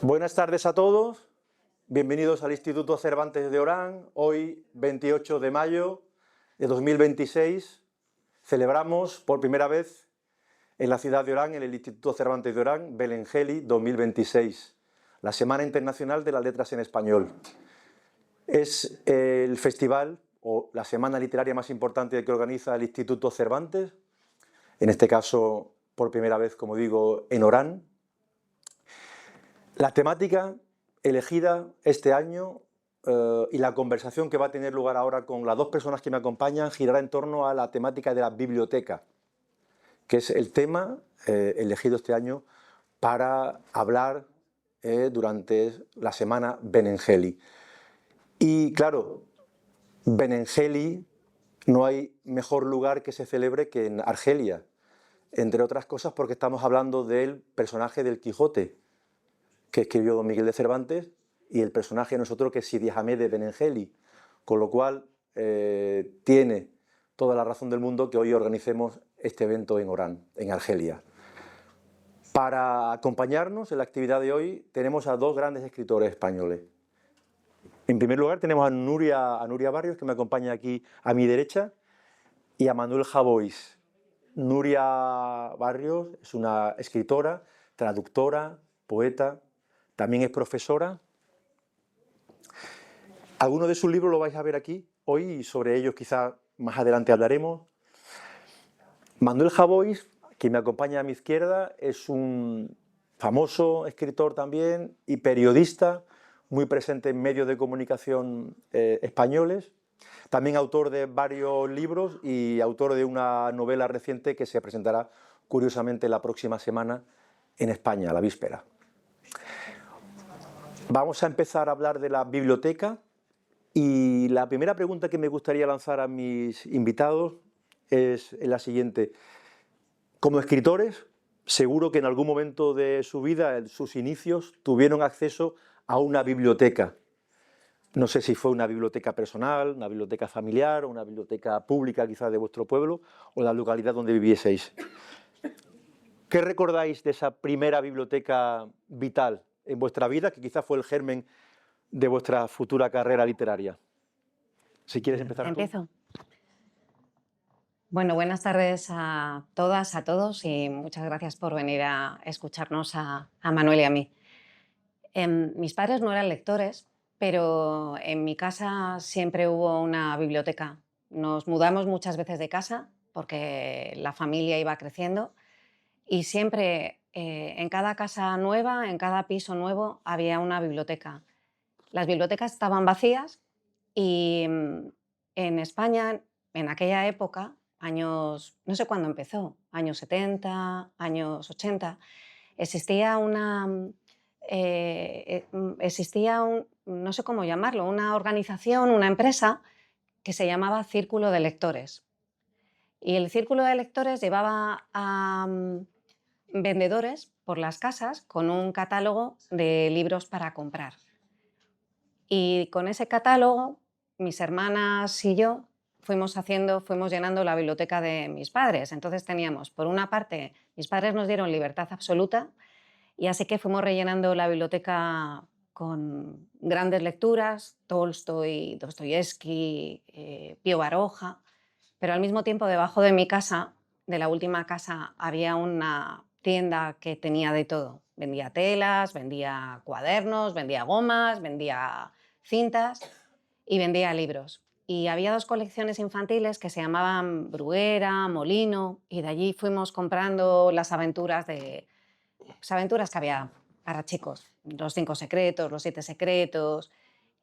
Buenas tardes a todos, bienvenidos al Instituto Cervantes de Orán. Hoy, 28 de mayo de 2026, celebramos por primera vez en la ciudad de Orán, en el Instituto Cervantes de Orán, Belengeli 2026, la Semana Internacional de las Letras en Español. Es el festival o la semana literaria más importante que organiza el Instituto Cervantes, en este caso, por primera vez, como digo, en Orán. La temática elegida este año y la conversación que va a tener lugar ahora con las dos personas que me acompañan girará en torno a la temática de la biblioteca, que es el tema elegido este año para hablar durante la semana Belengeli. Y claro, Belengeli no hay mejor lugar que se celebre que en Argelia, entre otras cosas porque estamos hablando del personaje del Quijote, que escribió don Miguel de Cervantes, y el personaje no es otro que Sidi Ahmed de Belengeli, con lo cual tiene toda la razón del mundo que hoy organicemos este evento en Orán, en Argelia. Para acompañarnos en la actividad de hoy tenemos a dos grandes escritores españoles. En primer lugar tenemos a Nuria Barrios, que me acompaña aquí a mi derecha, y a Manuel Javois. Nuria Barrios es una escritora, traductora, poeta, también es profesora. Algunos de sus libros lo vais a ver aquí hoy y sobre ellos quizás más adelante hablaremos. Manuel Javois, que me acompaña a mi izquierda, es un famoso escritor también y periodista, muy presente en medios de comunicación españoles, también autor de varios libros y autor de una novela reciente que se presentará curiosamente la próxima semana en España, la víspera. Vamos a empezar a hablar de la biblioteca y la primera pregunta que me gustaría lanzar a mis invitados es la siguiente. Como escritores, seguro que en algún momento de su vida, en sus inicios, tuvieron acceso a una biblioteca. No sé si fue una biblioteca personal, una biblioteca familiar o una biblioteca pública quizás de vuestro pueblo o la localidad donde vivieseis. ¿Qué recordáis de esa primera biblioteca vital en vuestra vida, que quizás fue el germen de vuestra futura carrera literaria? Si quieres empezar tú. Empiezo. Bueno, buenas tardes a todas, a todos y muchas gracias por venir a escucharnos a Manuel y a mí. Mis padres no eran lectores, pero en mi casa siempre hubo una biblioteca. Nos mudamos muchas veces de casa porque la familia iba creciendo y siempre en cada casa nueva, en cada piso nuevo, había una biblioteca. Las bibliotecas estaban vacías y en España, en aquella época, años, no sé cuándo empezó, años 70, años 80, existía no sé cómo llamarlo, una organización, una empresa que se llamaba Círculo de Lectores. Y el Círculo de Lectores llevaba a vendedores por las casas con un catálogo de libros para comprar. Y con ese catálogo, mis hermanas y yo fuimos llenando la biblioteca de mis padres. Entonces teníamos, por una parte, mis padres nos dieron libertad absoluta y así que fuimos rellenando la biblioteca con grandes lecturas, Tolstoy, Dostoyevsky, Pío Baroja, pero al mismo tiempo debajo de mi casa, de la última casa, había una tienda que tenía de todo. Vendía telas, vendía cuadernos, vendía gomas, vendía cintas y vendía libros. Y había dos colecciones infantiles que se llamaban Bruguera, Molino, y de allí fuimos comprando las aventuras que había para chicos, los 5 secretos, los 7 secretos,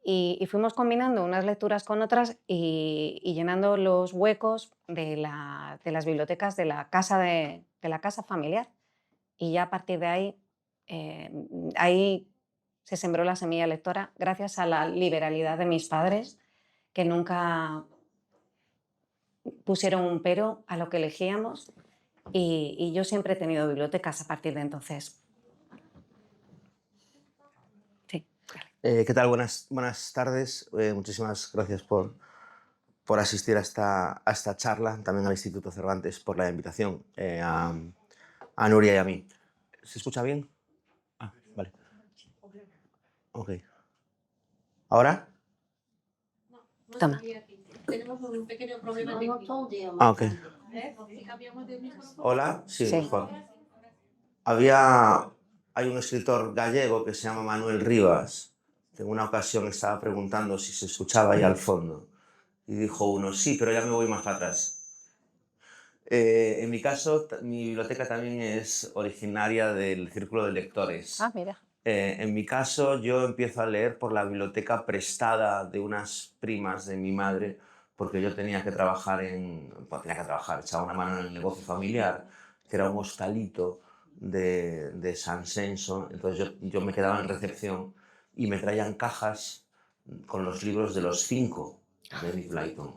y fuimos combinando unas lecturas con otras y llenando los huecos de las bibliotecas de la casa familiar. Y ya a partir de ahí se sembró la semilla lectora gracias a la liberalidad de mis padres, que nunca pusieron un pero a lo que elegíamos, y yo siempre he tenido bibliotecas a partir de entonces. Sí. ¿Qué tal? Buenas tardes. Muchísimas gracias por asistir a esta charla, también al Instituto Cervantes por la invitación, a Nuria y a mí. ¿Se escucha bien? Vale. Ok. ¿Ahora? Toma. Tenemos un pequeño problema técnico. Ah, ok. Si cambiamos de micrófono. ¿Hola? Sí, Sí. mejor. Hay un escritor gallego que se llama Manuel Rivas, que en una ocasión estaba preguntando si se escuchaba ahí al fondo. Y dijo uno, sí, pero ya me voy más para atrás. En mi caso, mi biblioteca también es originaria del Círculo de Lectores. Ah, mira. En mi caso, yo empiezo a leer por la biblioteca prestada de unas primas de mi madre, porque yo tenía que trabajar echaba una mano en el negocio familiar, que era un hostalito de San Senso. Entonces yo me quedaba en recepción y me traían cajas con los libros de los 5 de Enid Blyton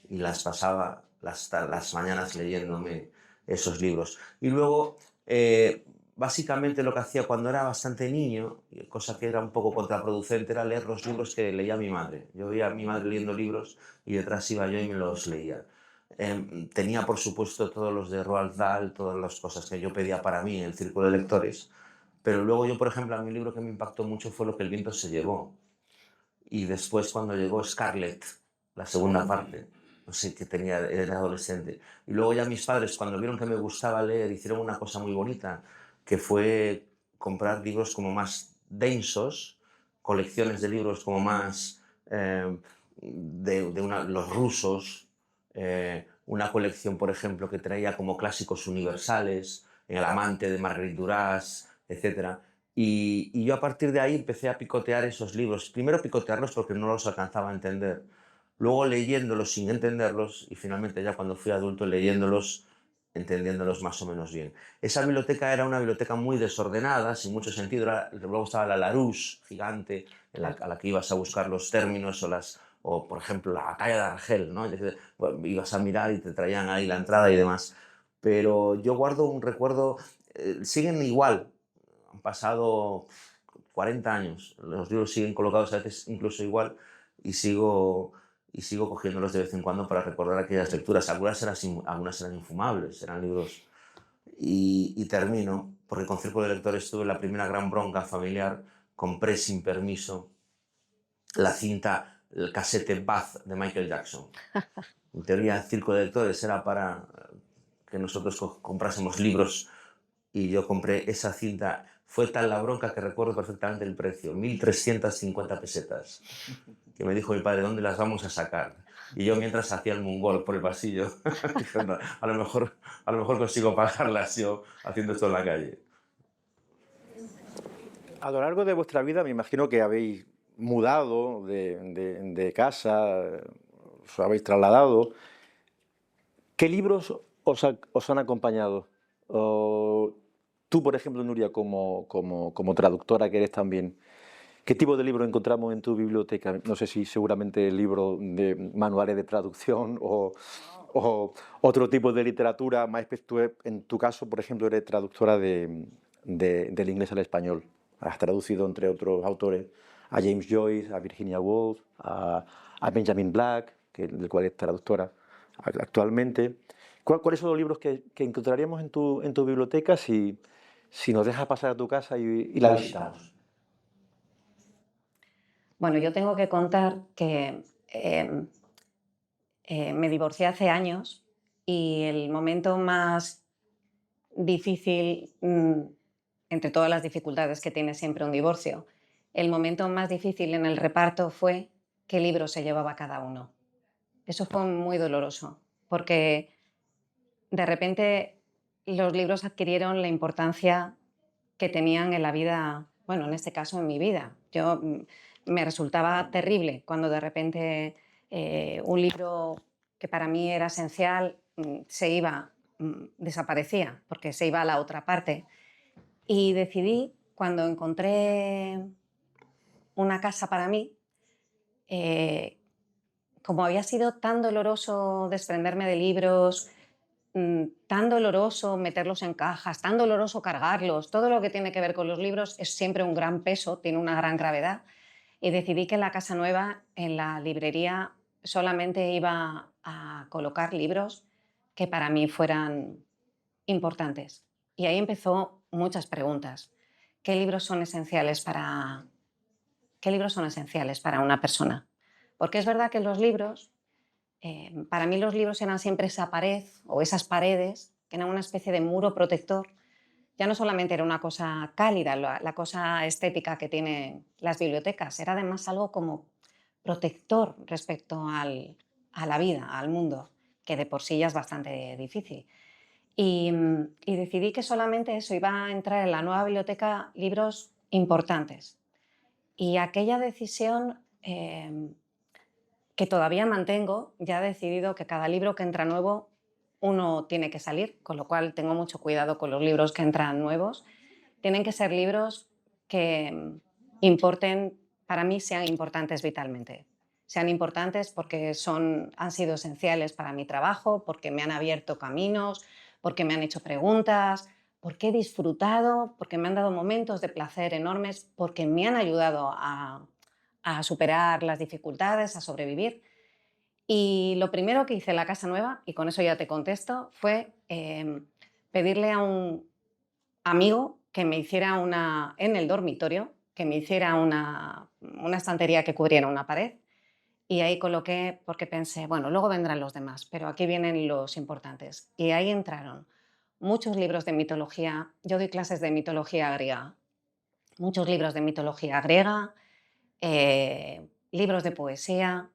y las pasaba las mañanas leyéndome esos libros. Y luego, básicamente lo que hacía cuando era bastante niño, cosa que era un poco contraproducente, era leer los libros que leía mi madre. Yo veía a mi madre leyendo libros y detrás iba yo y me los leía. Tenía, por supuesto, todos los de Roald Dahl, todas las cosas que yo pedía para mí en el Círculo de Lectores, pero luego yo, por ejemplo, a mi libro que me impactó mucho fue Lo que el viento se llevó. Y después cuando llegó Scarlett, la segunda parte, no sé, era adolescente. Y luego ya mis padres, cuando vieron que me gustaba leer, hicieron una cosa muy bonita, que fue comprar libros como más densos, colecciones de libros como más los rusos, una colección, por ejemplo, que traía como clásicos universales, El amante de Marguerite Duras, etc. Y yo a partir de ahí empecé a picotear esos libros. Primero picotearlos porque no los alcanzaba a entender. Luego leyéndolos sin entenderlos y finalmente ya cuando fui adulto leyéndolos, entendiéndolos más o menos bien. Esa biblioteca era una biblioteca muy desordenada, sin mucho sentido. Luego estaba la Larousse, gigante, a la que ibas a buscar los términos o por ejemplo, la batalla de Argel, ¿no? Bueno, ibas a mirar y te traían ahí la entrada y demás. Pero yo guardo un recuerdo, siguen igual, han pasado 40 años, los libros siguen colocados a veces incluso igual y sigo cogiéndolos de vez en cuando para recordar aquellas lecturas. Algunas eran infumables, eran libros. Y termino, porque con Círculo de Lectores tuve la primera gran bronca familiar, compré sin permiso la cinta, el casete Bath de Michael Jackson. En teoría, el Círculo de Lectores era para que nosotros comprásemos libros y yo compré esa cinta. Fue tal la bronca que recuerdo perfectamente el precio, 1.350 pesetas, que me dijo mi padre, ¿dónde las vamos a sacar? Y yo mientras hacía el mongol por el pasillo, dije, no, a lo mejor consigo pagarlas yo haciendo esto en la calle. A lo largo de vuestra vida me imagino que habéis mudado de casa, os habéis trasladado. ¿Qué libros os han acompañado? Tú, por ejemplo, Nuria, como traductora que eres también, ¿qué tipo de libros encontramos en tu biblioteca? No sé si seguramente libros de manuales de traducción o otro tipo de literatura. En tu caso, por ejemplo, eres traductora del inglés al español. Has traducido, entre otros autores, a James Joyce, a Virginia Woolf, a Benjamin Black, del cual es traductora actualmente. ¿Cuáles son los libros que encontraríamos en tu biblioteca si nos dejas pasar a tu casa y la visitamos? Bueno, yo tengo que contar que me divorcié hace años y el momento más difícil, entre todas las dificultades que tiene siempre un divorcio, el momento más difícil en el reparto fue qué libro se llevaba cada uno. Eso fue muy doloroso, porque de repente los libros adquirieron la importancia que tenían en la vida, bueno, en este caso en mi vida. Me resultaba terrible cuando de repente un libro que para mí era esencial desaparecía, porque se iba a la otra parte. Y decidí, cuando encontré una casa para mí, como había sido tan doloroso desprenderme de libros, tan doloroso meterlos en cajas, tan doloroso cargarlos, todo lo que tiene que ver con los libros es siempre un gran peso, tiene una gran gravedad, y decidí que en la casa nueva, en la librería, solamente iba a colocar libros que para mí fueran importantes. Y ahí empezó muchas preguntas. ¿Qué libros son esenciales qué libros son esenciales para una persona. Porque es verdad que los libros, para mí los libros eran siempre esa pared o esas paredes, que eran una especie de muro protector. Ya no solamente era una cosa cálida, la cosa estética que tienen las bibliotecas, era además algo como protector respecto a la vida, al mundo, que de por sí ya es bastante difícil. Y decidí que solamente eso iba a entrar en la nueva biblioteca libros importantes. Y aquella decisión que todavía mantengo, ya he decidido que cada libro que entra nuevo, uno tiene que salir, con lo cual tengo mucho cuidado con los libros que entran nuevos. Tienen que ser libros que importen, para mí sean importantes vitalmente. Sean importantes porque han sido esenciales para mi trabajo, porque me han abierto caminos, porque me han hecho preguntas, porque he disfrutado, porque me han dado momentos de placer enormes, porque me han ayudado a superar las dificultades, a sobrevivir. Y lo primero que hice en la casa nueva, y con eso ya te contesto, fue pedirle a un amigo que me hiciera en el dormitorio, que me hiciera una estantería que cubriera una pared. Y ahí coloqué, porque pensé, bueno, luego vendrán los demás, pero aquí vienen los importantes. Y ahí entraron muchos libros de mitología. Yo doy clases de mitología griega. Muchos libros de mitología griega, libros de poesía,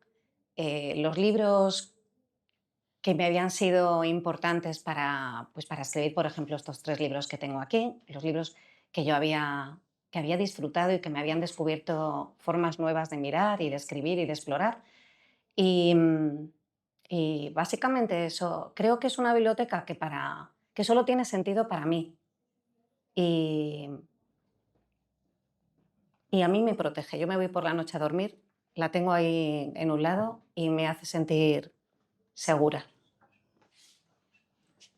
los libros que me habían sido importantes pues para escribir, por ejemplo, estos 3 libros que tengo aquí, los libros que que había disfrutado y que me habían descubierto formas nuevas de mirar y de escribir y de explorar. Y, y básicamente eso, creo que es una biblioteca que solo tiene sentido para mí y, y a mí me protege. Yo me voy por la noche a dormir, la tengo ahí en un lado y me hace sentir segura.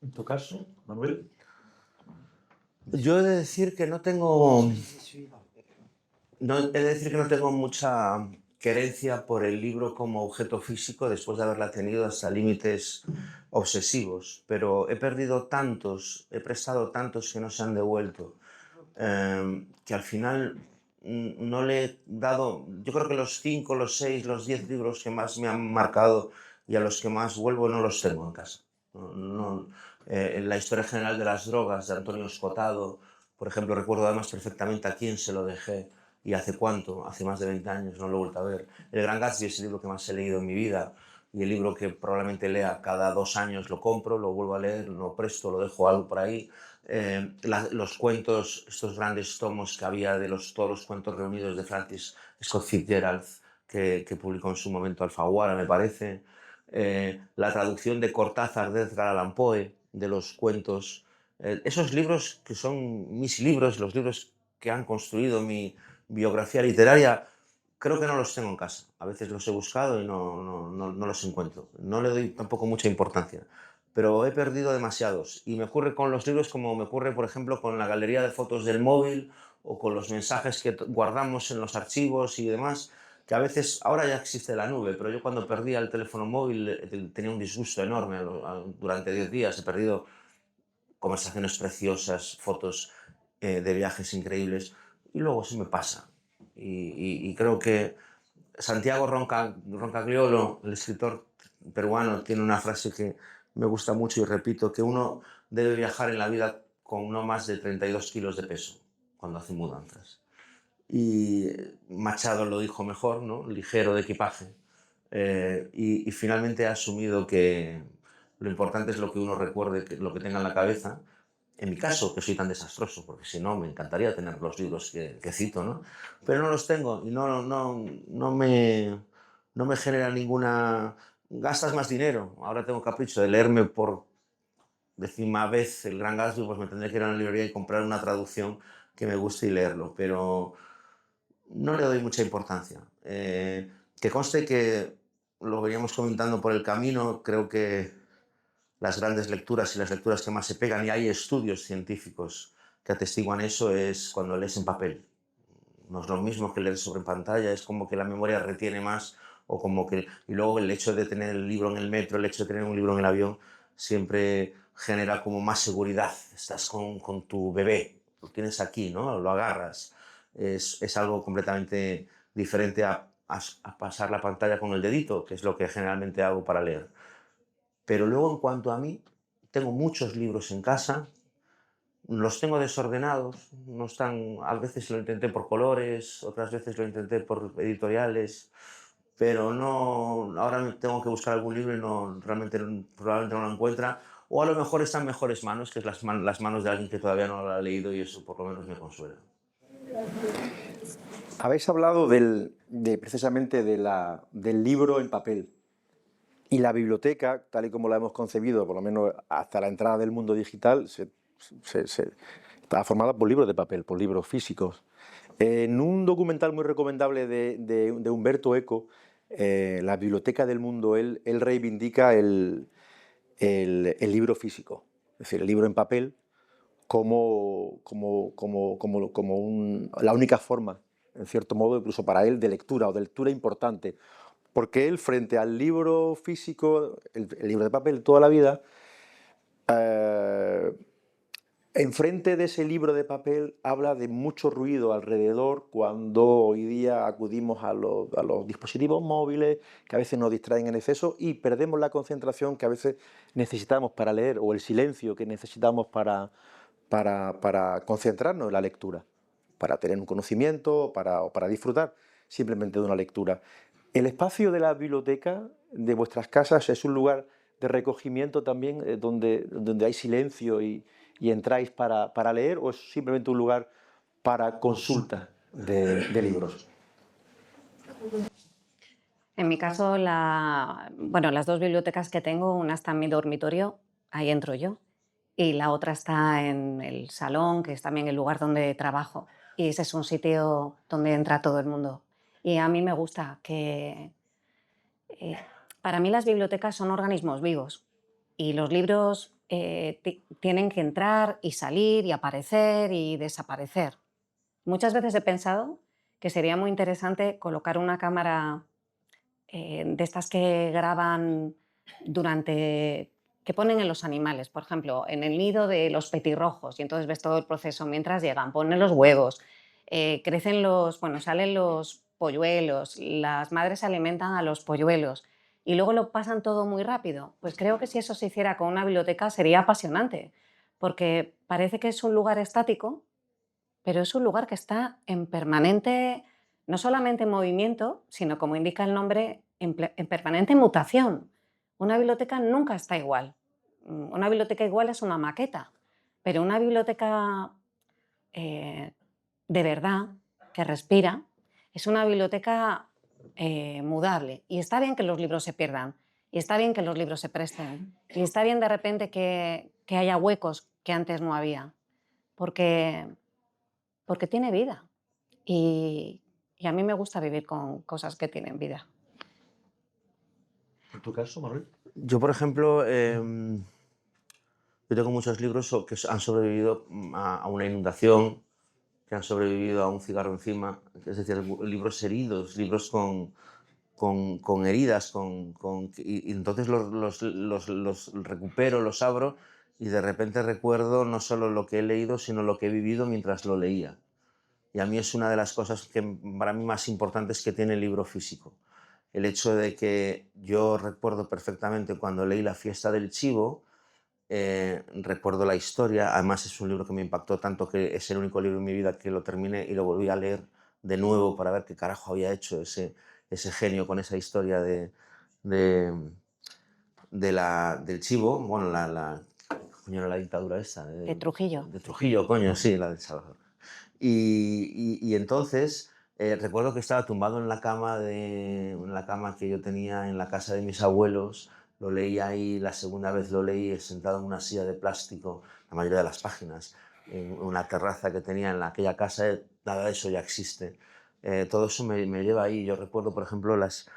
En tu caso, Manuel. Yo he de decir que no tengo, mucha querencia por el libro como objeto físico después de haberla tenido hasta límites obsesivos, pero he perdido tantos, he prestado tantos que no se han devuelto, que al final no le he dado, yo creo que los 5, los 6, los 10 libros que más me han marcado y a los que más vuelvo no los tengo en casa. La historia general de las drogas de Antonio Escotado, por ejemplo, recuerdo además perfectamente a quién se lo dejé y hace cuánto, hace más de 20 años, no lo he vuelto a ver. El Gran Gatsby es el libro que más he leído en mi vida y el libro que probablemente lea cada 2 años. Lo compro, lo vuelvo a leer, lo presto, lo dejo algo por ahí. Los cuentos, estos grandes tomos que había de todos los cuentos reunidos de Francis Scott Fitzgerald, que publicó en su momento Alfaguara, me parece. La traducción de Cortázar de Edgar Allan Poe, de los cuentos. Esos libros que son mis libros, los libros que han construido mi biografía literaria, creo que no los tengo en casa. A veces los he buscado y no los encuentro. No le doy tampoco mucha importancia, pero he perdido demasiados. Y me ocurre con los libros como me ocurre, por ejemplo, con la galería de fotos del móvil o con los mensajes que guardamos en los archivos y demás, que a veces, ahora ya existe la nube, pero yo cuando perdía el teléfono móvil tenía un disgusto enorme. Durante 10 días he perdido conversaciones preciosas, fotos de viajes increíbles, y luego se me pasa. Y creo que Santiago Roncagliolo, el escritor peruano, tiene una frase que me gusta mucho y repito, que uno debe viajar en la vida con no más de 32 kilos de peso cuando hace mudanzas. Y Machado lo dijo mejor, ¿no? Ligero de equipaje. Y finalmente he asumido que lo importante es lo que uno recuerde, lo que tenga en la cabeza. En mi caso, que soy tan desastroso, porque si no, me encantaría tener los libros que cito, ¿no? Pero no los tengo y no me genera ninguna... Gastas más dinero. Ahora tengo capricho de leerme por 10ª vez el Gran Gatsby, pues me tendré que ir a una librería y comprar una traducción que me guste y leerlo, pero no le doy mucha importancia. Que conste que lo veníamos comentando por el camino, creo que las grandes lecturas y las lecturas que más se pegan, y hay estudios científicos que atestiguan eso, es cuando lees en papel. No es lo mismo que leer sobre pantalla, es como que la memoria retiene más, o como que... Y luego el hecho de tener el libro en el metro, el hecho de tener un libro en el avión, siempre genera como más seguridad. Estás con tu bebé, lo tienes aquí, ¿no? Lo agarras. Es algo completamente diferente a pasar la pantalla con el dedito, que es lo que generalmente hago para leer. Pero luego, en cuanto a mí, tengo muchos libros en casa, los tengo desordenados, no están, a veces lo intenté por colores, otras veces lo intenté por editoriales, pero no, ahora tengo que buscar algún libro y no, realmente probablemente no lo encuentra, o a lo mejor está en mejores manos, que es las manos de alguien que todavía no lo ha leído, y eso por lo menos me consuela. Habéis hablado precisamente del libro en papel. Y la biblioteca, tal y como la hemos concebido, por lo menos hasta la entrada del mundo digital, estaba formada por libros de papel, por libros físicos. En un documental muy recomendable de Umberto Eco, La biblioteca del mundo, él reivindica el libro físico, es decir, el libro en papel como la única forma, en cierto modo, incluso para él, de lectura o de lectura importante. Porque él, frente al libro físico, el libro de papel toda la vida, enfrente de ese libro de papel habla de mucho ruido alrededor cuando hoy día acudimos a los dispositivos móviles, que a veces nos distraen en exceso y perdemos la concentración que a veces necesitamos para leer, o el silencio que necesitamos para concentrarnos en la lectura, para tener un conocimiento o para disfrutar simplemente de una lectura. ¿El espacio de la biblioteca de vuestras casas es un lugar de recogimiento también, donde hay silencio y entráis para leer, o es simplemente un lugar para consulta de libros? En mi caso, las dos bibliotecas que tengo, una está en mi dormitorio, ahí entro yo, y la otra está en el salón, que es también el lugar donde trabajo. Y ese es un sitio donde entra todo el mundo. Y a mí me gusta que... para mí las bibliotecas son organismos vivos y los libros tienen que entrar y salir y aparecer y desaparecer. Muchas veces he pensado que sería muy interesante colocar una cámara de estas que graban que ponen en los animales, por ejemplo, en el nido de los petirrojos, y entonces ves todo el proceso mientras llegan, ponen los huevos, salen los polluelos, las madres alimentan a los polluelos y luego lo pasan todo muy rápido. Pues creo que si eso se hiciera con una biblioteca sería apasionante, porque parece que es un lugar estático, pero es un lugar que está en permanente, no solamente en movimiento, sino, como indica el nombre, en permanente mutación. Una biblioteca nunca está igual. Una biblioteca igual es una maqueta, pero una biblioteca de verdad, que respira, es una biblioteca mudable. Y está bien que los libros se pierdan, y está bien que los libros se presten, y está bien de repente que haya huecos que antes no había, porque tiene vida. Y a mí me gusta vivir con cosas que tienen vida. ¿En tu caso, Manuel? Yo, por ejemplo, yo tengo muchos libros que han sobrevivido a una inundación, que han sobrevivido a un cigarro encima, es decir, libros heridos, libros con heridas, y entonces los recupero, los abro y de repente recuerdo no solo lo que he leído, sino lo que he vivido mientras lo leía. Y a mí es una de las cosas que para mí más importantes que tiene el libro físico. El hecho de que yo recuerdo perfectamente cuando leí La fiesta del chivo, recuerdo la historia, además es un libro que me impactó tanto que es el único libro en mi vida que lo terminé y lo volví a leer de nuevo para ver qué carajo había hecho ese genio con esa historia del chivo, bueno, coño, la dictadura esa. De Trujillo. De Trujillo, coño, sí, la del Salvador. Y entonces recuerdo que estaba tumbado en la cama que yo tenía en la casa de mis abuelos. Lo leí ahí, la segunda vez lo leí sentado en una silla de plástico, la mayoría de las páginas, en una terraza que tenía en aquella casa. Nada de eso ya existe. Todo eso me lleva ahí. Yo recuerdo, por ejemplo, las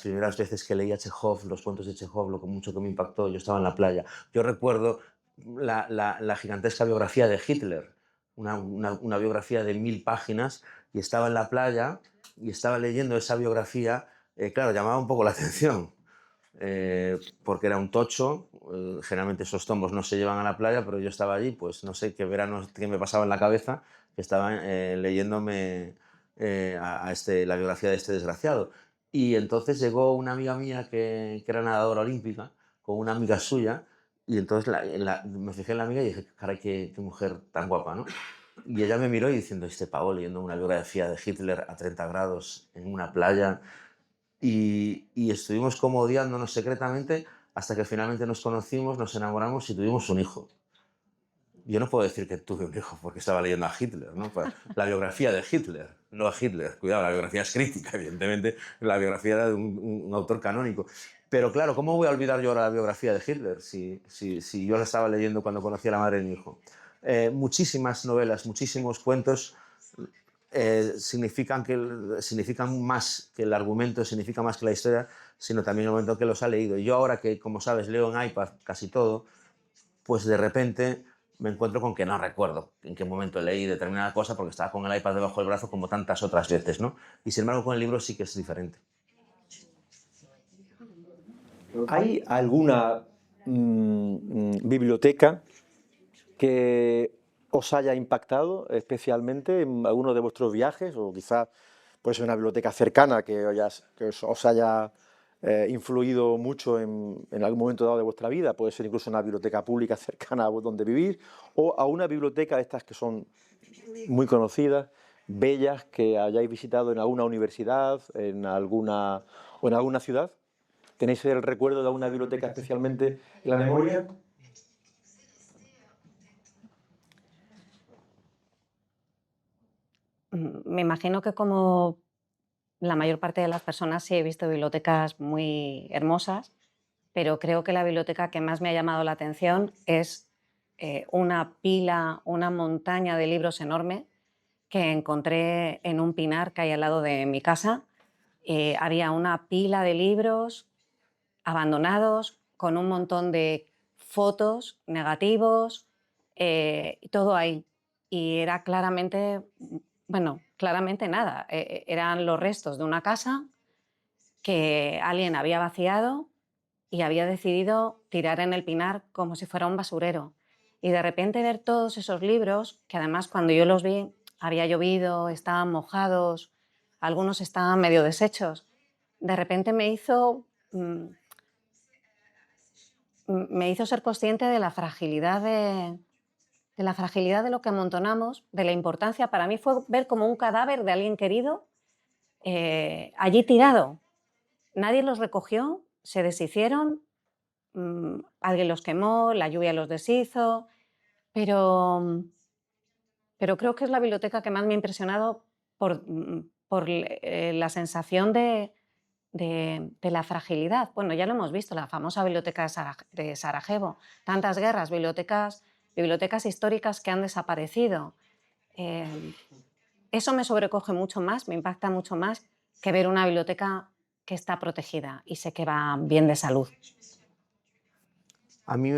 primeras veces que leía Chekhov, los cuentos de Chekhov, lo que mucho que me impactó. Yo estaba en la playa. Yo recuerdo la gigantesca biografía de Hitler, una biografía de 1000 páginas, y estaba en la playa y estaba leyendo esa biografía. Claro, llamaba un poco la atención, porque era un tocho. Generalmente esos tomos no se llevan a la playa, pero yo estaba allí, pues no sé qué verano, qué me pasaba en la cabeza, que estaba leyéndome la biografía de este desgraciado. Y entonces llegó una amiga mía que era nadadora olímpica, con una amiga suya, y entonces me fijé en la amiga y dije, caray, qué mujer tan guapa, ¿no? Y ella me miró y diciendo, este pavo leyendo una biografía de Hitler a 30 grados en una playa. Y estuvimos como odiándonos secretamente hasta que finalmente nos conocimos, nos enamoramos y tuvimos un hijo. Yo no puedo decir que tuve un hijo porque estaba leyendo a Hitler, ¿no? La biografía de Hitler, no a Hitler. Cuidado, la biografía es crítica, evidentemente. La biografía era de un autor canónico. Pero claro, ¿cómo voy a olvidar yo ahora la biografía de Hitler si yo la estaba leyendo cuando conocí a la madre de mi hijo? Muchísimas novelas, muchísimos cuentos significan más que el argumento, significa más que la historia, sino también el momento en que los ha leído. Yo ahora que, como sabes, leo en iPad casi todo, pues de repente me encuentro con que no recuerdo en qué momento leí determinada cosa porque estaba con el iPad debajo del brazo como tantas otras veces, ¿no? Y sin embargo con el libro sí que es diferente. ¿Hay alguna biblioteca que os haya impactado especialmente en alguno de vuestros viajes? O quizás puede ser una biblioteca cercana que os haya influido mucho en algún momento dado de vuestra vida. Puede ser incluso una biblioteca pública cercana a donde vivís, o a una biblioteca de estas que son muy conocidas, bellas, que hayáis visitado en alguna universidad o en alguna ciudad. ¿Tenéis el recuerdo de alguna biblioteca especialmente en la memoria? Me imagino que como la mayor parte de las personas sí he visto bibliotecas muy hermosas, pero creo que la biblioteca que más me ha llamado la atención es una pila, una montaña de libros enorme que encontré en un pinar que hay al lado de mi casa. Había una pila de libros abandonados con un montón de fotos, negativos, todo ahí. Y era claramente, bueno, claramente nada. Eran los restos de una casa que alguien había vaciado y había decidido tirar en el pinar como si fuera un basurero. Y de repente ver todos esos libros, que además cuando yo los vi había llovido, estaban mojados, algunos estaban medio deshechos, de repente me hizo ser consciente de la fragilidad de lo que amontonamos, de la importancia. Para mí fue ver como un cadáver de alguien querido allí tirado. Nadie los recogió, se deshicieron, alguien los quemó, la lluvia los deshizo, pero creo que es la biblioteca que más me ha impresionado por la sensación de la fragilidad. Bueno, ya lo hemos visto, la famosa biblioteca de Sarajevo, tantas guerras, bibliotecas históricas que han desaparecido. Eso me sobrecoge mucho más, me impacta mucho más que ver una biblioteca que está protegida y sé que va bien de salud. A mí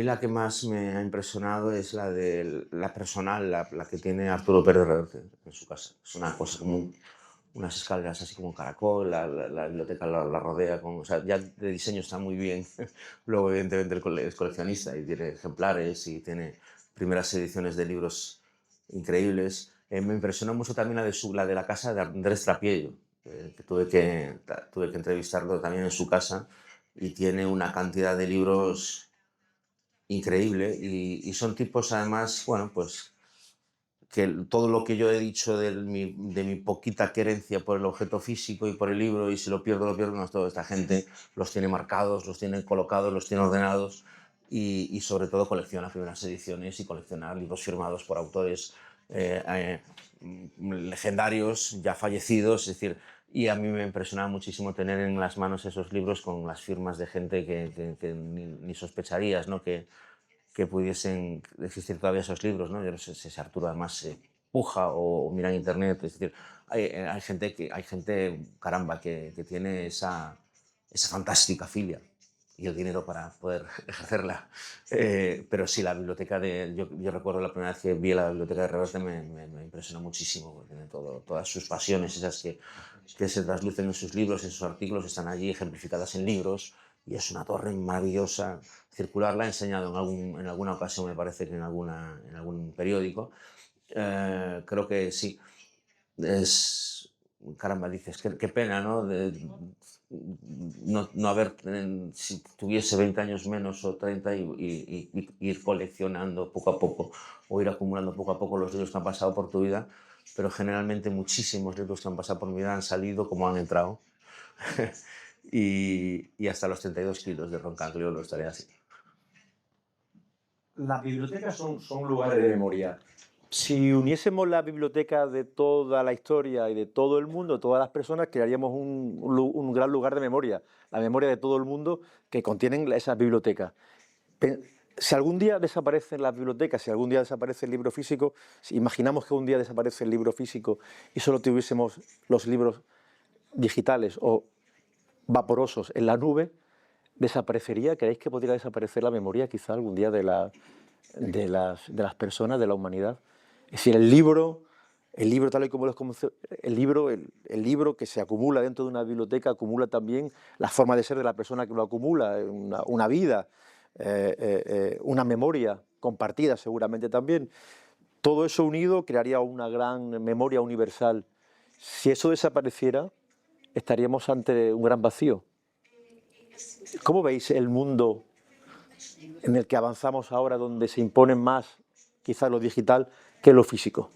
la que más me ha impresionado es la personal, la que tiene Arturo Pérez Reverte en su casa. Es una cosa como unas escaleras así como un caracol, la biblioteca la rodea, o sea, ya de diseño está muy bien. Luego, evidentemente, es coleccionista y tiene ejemplares y tiene primeras ediciones de libros increíbles. Me impresionó mucho también la de la casa de Andrés Trapiello, que tuve que entrevistarlo también en su casa, y tiene una cantidad de libros increíble y son tipos además, bueno, pues que todo lo que yo he dicho de mi poquita querencia por el objeto físico y por el libro, y si lo pierdo, no, toda esta gente los tiene marcados, los tiene colocados, los tiene ordenados y sobre todo colecciona primeras ediciones y colecciona libros firmados por autores legendarios, ya fallecidos, es decir, y a mí me impresionaba muchísimo tener en las manos esos libros con las firmas de gente que ni sospecharías, ¿no? que pudiesen existir todavía esos libros, ¿no? Yo no sé si Arturo además puja o mira en internet, es decir, hay gente, caramba, que tiene esa fantástica filia y el dinero para poder ejercerla. Pero sí, la biblioteca yo recuerdo la primera vez que vi la biblioteca de Reverte me impresionó muchísimo, porque tiene todas sus pasiones, esas que se traslucen en sus libros, en sus artículos, están allí ejemplificadas en libros, y es una torre maravillosa. Circular la he enseñado en alguna ocasión, me parece que en algún periódico, Creo que sí. Es, caramba, dices, qué pena, ¿no? No haber, si tuviese 20 años menos o 30 y ir coleccionando poco a poco o ir acumulando poco a poco los libros que han pasado por tu vida, pero generalmente muchísimos libros que han pasado por mi vida han salido como han entrado. Y hasta los 32 kilos de Roncaglio lo estaré así. Las bibliotecas son lugares de memoria. Si uniésemos la biblioteca de toda la historia y de todo el mundo, todas las personas, crearíamos un gran lugar de memoria, la memoria de todo el mundo que contienen esas bibliotecas. Si algún día desaparecen las bibliotecas, si algún día desaparece el libro físico, si imaginamos que un día desaparece el libro físico y solo tuviésemos los libros digitales o vaporosos en la nube, ¿desaparecería? ¿Creéis que podría desaparecer la memoria quizá algún día de las personas, de la humanidad? Es decir, el libro tal y como el libro que se acumula dentro de una biblioteca acumula también la forma de ser de la persona que lo acumula, una vida, una memoria compartida seguramente también. Todo eso unido crearía una gran memoria universal. Si eso desapareciera, estaríamos ante un gran vacío. ¿Cómo veis el mundo en el que avanzamos ahora, donde se imponen más quizás lo digital que lo físico?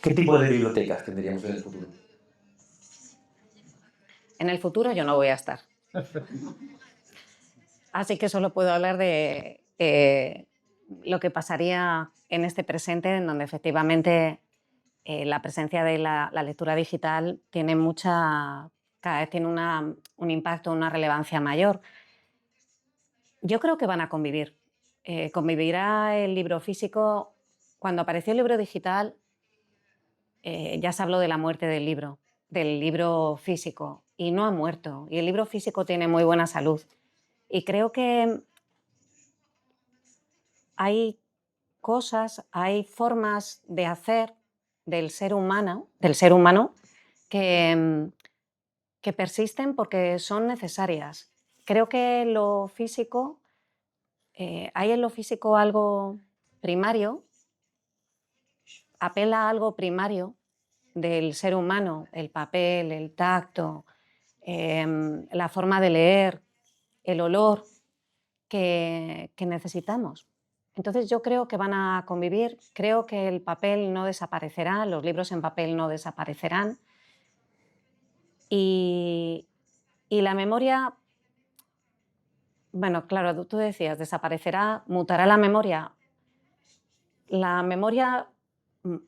¿Qué tipo de bibliotecas tendríamos en el futuro? En el futuro yo no voy a estar. Así que solo puedo hablar de lo que pasaría en este presente, en donde efectivamente la presencia de la lectura digital tiene cada vez tiene un impacto, una relevancia mayor. Yo creo que van a convivir. Convivirá el libro físico. Cuando apareció el libro digital, ya se habló de la muerte del libro físico, y no ha muerto. Y el libro físico tiene muy buena salud. Y creo que hay cosas, hay formas de hacer del ser humano que persisten porque son necesarias. Creo que lo físico, hay en lo físico algo primario, apela a algo primario del ser humano, el papel, el tacto, la forma de leer, el olor que necesitamos. Entonces yo creo que van a convivir, creo que el papel no desaparecerá, los libros en papel no desaparecerán y la memoria, bueno, claro, tú decías, desaparecerá, mutará la memoria. La memoria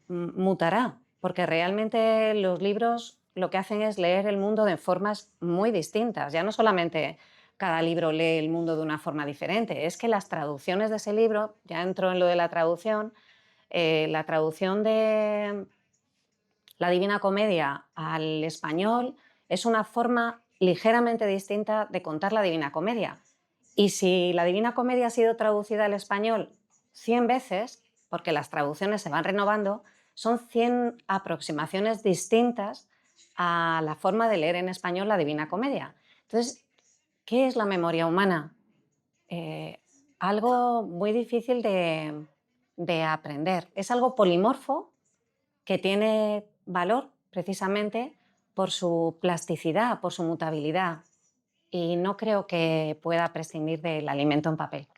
mutará, porque realmente los libros lo que hacen es leer el mundo de formas muy distintas. Ya no solamente cada libro lee el mundo de una forma diferente, es que las traducciones de ese libro, ya entro en lo de la traducción de La Divina Comedia al español es una forma ligeramente distinta de contar la Divina Comedia. Y si la Divina Comedia ha sido traducida al español 100 veces, porque las traducciones se van renovando, son 100 aproximaciones distintas a la forma de leer en español la Divina Comedia. Entonces, ¿qué es la memoria humana? Algo muy difícil de aprender. Es algo polimorfo que tiene valor precisamente por su plasticidad, por su mutabilidad, y no creo que pueda prescindir del alimento en papel.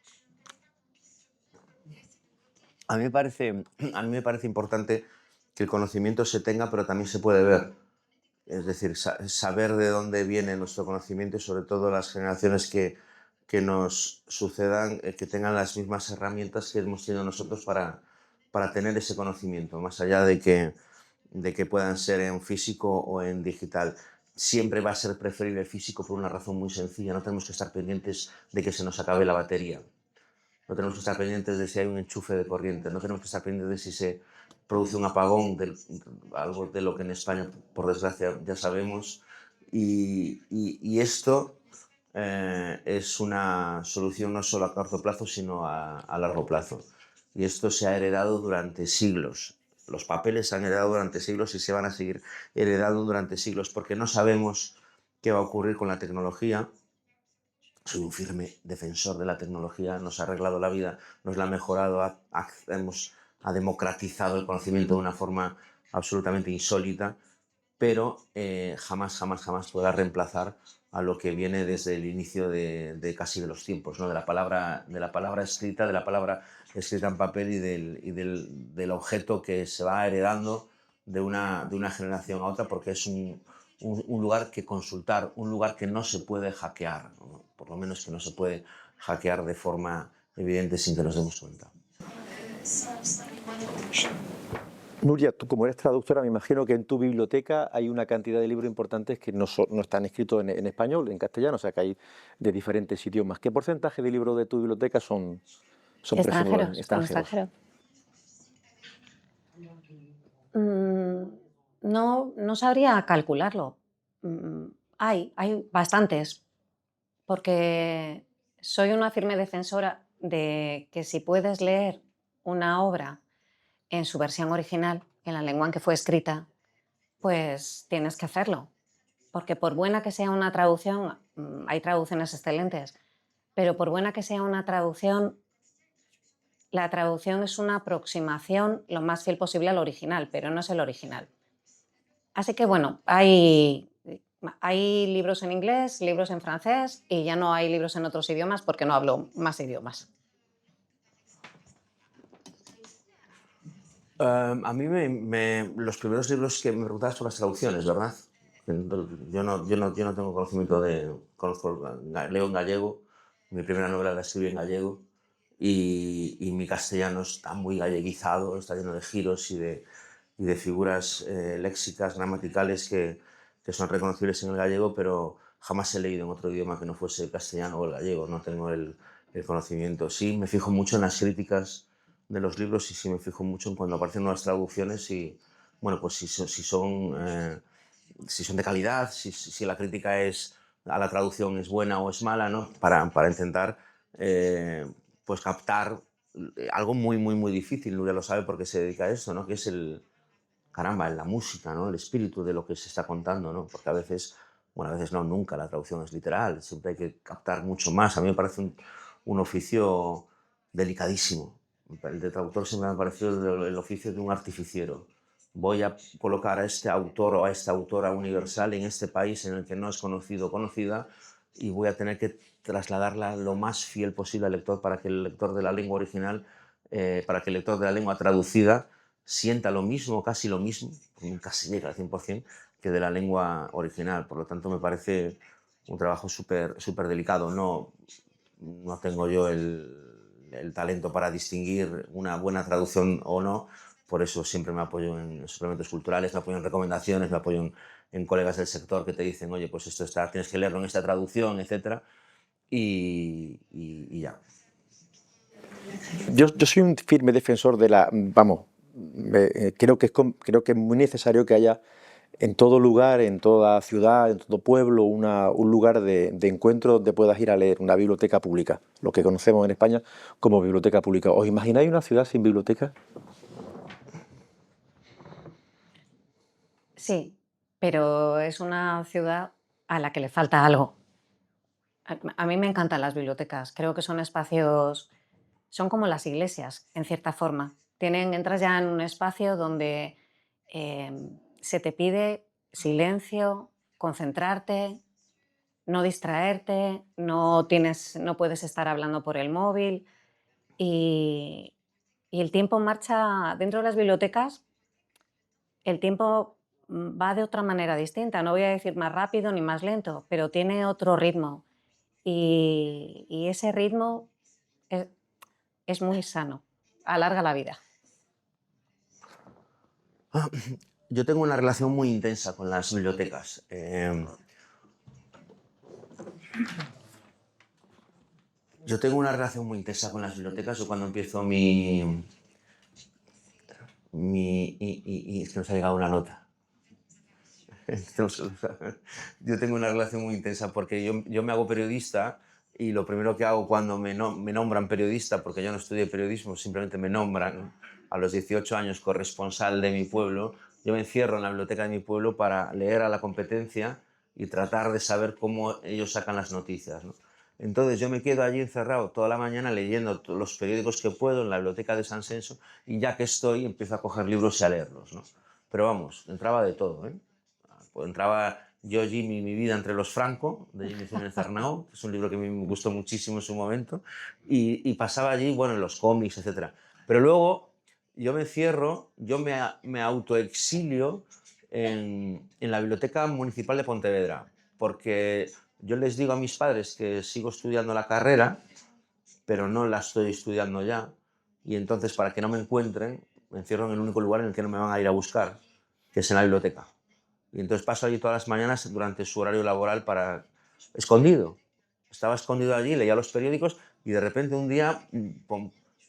A mí me parece importante que el conocimiento se tenga, pero también se puede ver. Es decir, saber de dónde viene nuestro conocimiento y sobre todo las generaciones que nos sucedan, que tengan las mismas herramientas que hemos tenido nosotros para tener ese conocimiento, más allá de que puedan ser en físico o en digital. Siempre va a ser preferible el físico por una razón muy sencilla. No tenemos que estar pendientes de que se nos acabe la batería. No tenemos que estar pendientes de si hay un enchufe de corriente. No tenemos que estar pendientes de si se produce un apagón, algo de lo que en España, por desgracia, ya sabemos. Y esto es una solución no solo a corto plazo, sino a largo plazo. Y esto se ha heredado durante siglos. Los papeles se han heredado durante siglos y se van a seguir heredando durante siglos porque no sabemos qué va a ocurrir con la tecnología. Soy un firme defensor de la tecnología, nos ha arreglado la vida, nos la ha mejorado, ha democratizado el conocimiento de una forma absolutamente insólita, pero jamás, jamás, jamás podrá reemplazar a lo que viene desde el inicio de casi de los tiempos, ¿no? de la palabra escrita, de la palabra escrita en papel del objeto que se va heredando de una generación a otra, porque es un lugar que consultar, un lugar que no se puede hackear, ¿no? Por lo menos que no se puede hackear de forma evidente sin que nos demos cuenta. Nuria, tú como eres traductora, me imagino que en tu biblioteca hay una cantidad de libros importantes que no están escritos en español, en castellano, o sea que hay de diferentes idiomas. ¿Qué porcentaje de libros de tu biblioteca son Extranjeros, extranjeros? No sabría calcularlo. Hay bastantes, porque soy una firme defensora de que si puedes leer una obra en su versión original, en la lengua en que fue escrita, pues tienes que hacerlo. Porque por buena que sea una traducción, hay traducciones excelentes, pero por buena que sea una traducción, la traducción es una aproximación lo más fiel posible al original, pero no es el original. Así que bueno, hay libros en inglés, libros en francés y ya no hay libros en otros idiomas porque no hablo más idiomas. A mí los primeros libros que me preguntabas por las traducciones, ¿verdad? Yo no tengo conocimiento leo en gallego, mi primera novela la escribí en gallego y mi castellano está muy galleguizado, está lleno de giros y de figuras léxicas, gramaticales que son reconocibles en el gallego, pero jamás he leído en otro idioma que no fuese el castellano o el gallego, no tengo el conocimiento. Sí, me fijo mucho en las críticas de los libros y sí me fijo mucho en cuando aparecen nuevas traducciones y, bueno, pues si son de calidad, si la crítica a la traducción es buena o es mala, ¿no? Para intentar pues captar algo muy, muy, muy difícil. Nuria lo sabe porque se dedica a esto, ¿no? Que es la música, ¿no? El espíritu de lo que se está contando, ¿no? Porque a veces no, nunca la traducción es literal, siempre hay que captar mucho más. A mí me parece un oficio delicadísimo. El de traductor siempre me ha parecido el oficio de un artificiero. Voy a colocar a este autor o a esta autora universal en este país en el que no es conocido o conocida y voy a tener que trasladarla lo más fiel posible al lector para que el lector de la lengua original, para que el lector de la lengua traducida sienta lo mismo, casi lo mismo, nunca se llega al 100%, que de la lengua original. Por lo tanto, me parece un trabajo súper delicado. No tengo yo el talento para distinguir una buena traducción o no, por eso siempre me apoyo en suplementos culturales, me apoyo en recomendaciones, me apoyo en colegas del sector que te dicen, oye, pues esto tienes que leerlo en esta traducción, etc. Y ya. Yo soy un firme defensor creo que es muy necesario que haya en todo lugar, en toda ciudad, en todo pueblo, un lugar de encuentro donde puedas ir a leer, una biblioteca pública, lo que conocemos en España como biblioteca pública. ¿Os imagináis una ciudad sin biblioteca? Sí, pero es una ciudad a la que le falta algo. A mí me encantan las bibliotecas, creo que son espacios, son como las iglesias, en cierta forma. Entras ya en un espacio donde se te pide silencio, concentrarte, no distraerte, no puedes estar hablando por el móvil y el tiempo marcha dentro de las bibliotecas, el tiempo va de otra manera distinta, no voy a decir más rápido ni más lento, pero tiene otro ritmo y ese ritmo es muy sano, alarga la vida. Yo tengo una relación muy intensa con las bibliotecas. Yo tengo una relación muy intensa con las bibliotecas. Yo cuando empiezo es que nos ha llegado una nota. Yo tengo una relación muy intensa porque yo me hago periodista y lo primero que hago cuando me nombran periodista, porque yo no estudié periodismo, simplemente me nombran a los 18 años corresponsal de mi pueblo, yo me encierro en la biblioteca de mi pueblo para leer a la competencia y tratar de saber cómo ellos sacan las noticias, ¿no? Entonces yo me quedo allí encerrado toda la mañana leyendo los periódicos que puedo en la biblioteca de San Censo y ya que estoy empiezo a coger libros y a leerlos, ¿no? Pero vamos, entraba de todo, ¿eh? Pues entraba yo, Jimmy, mi vida entre los Franco, de Jimmy Jiménez Arnau, que es un libro que a mí me gustó muchísimo en su momento, y pasaba allí, bueno, en los cómics, etc. Pero luego yo me encierro, yo me autoexilio en la Biblioteca Municipal de Pontevedra, porque yo les digo a mis padres que sigo estudiando la carrera, pero no la estoy estudiando ya, y entonces para que no me encuentren, me encierro en el único lugar en el que no me van a ir a buscar, que es en la biblioteca. Y entonces paso allí todas las mañanas durante su horario laboral escondido. Estaba escondido allí, leía los periódicos y de repente un día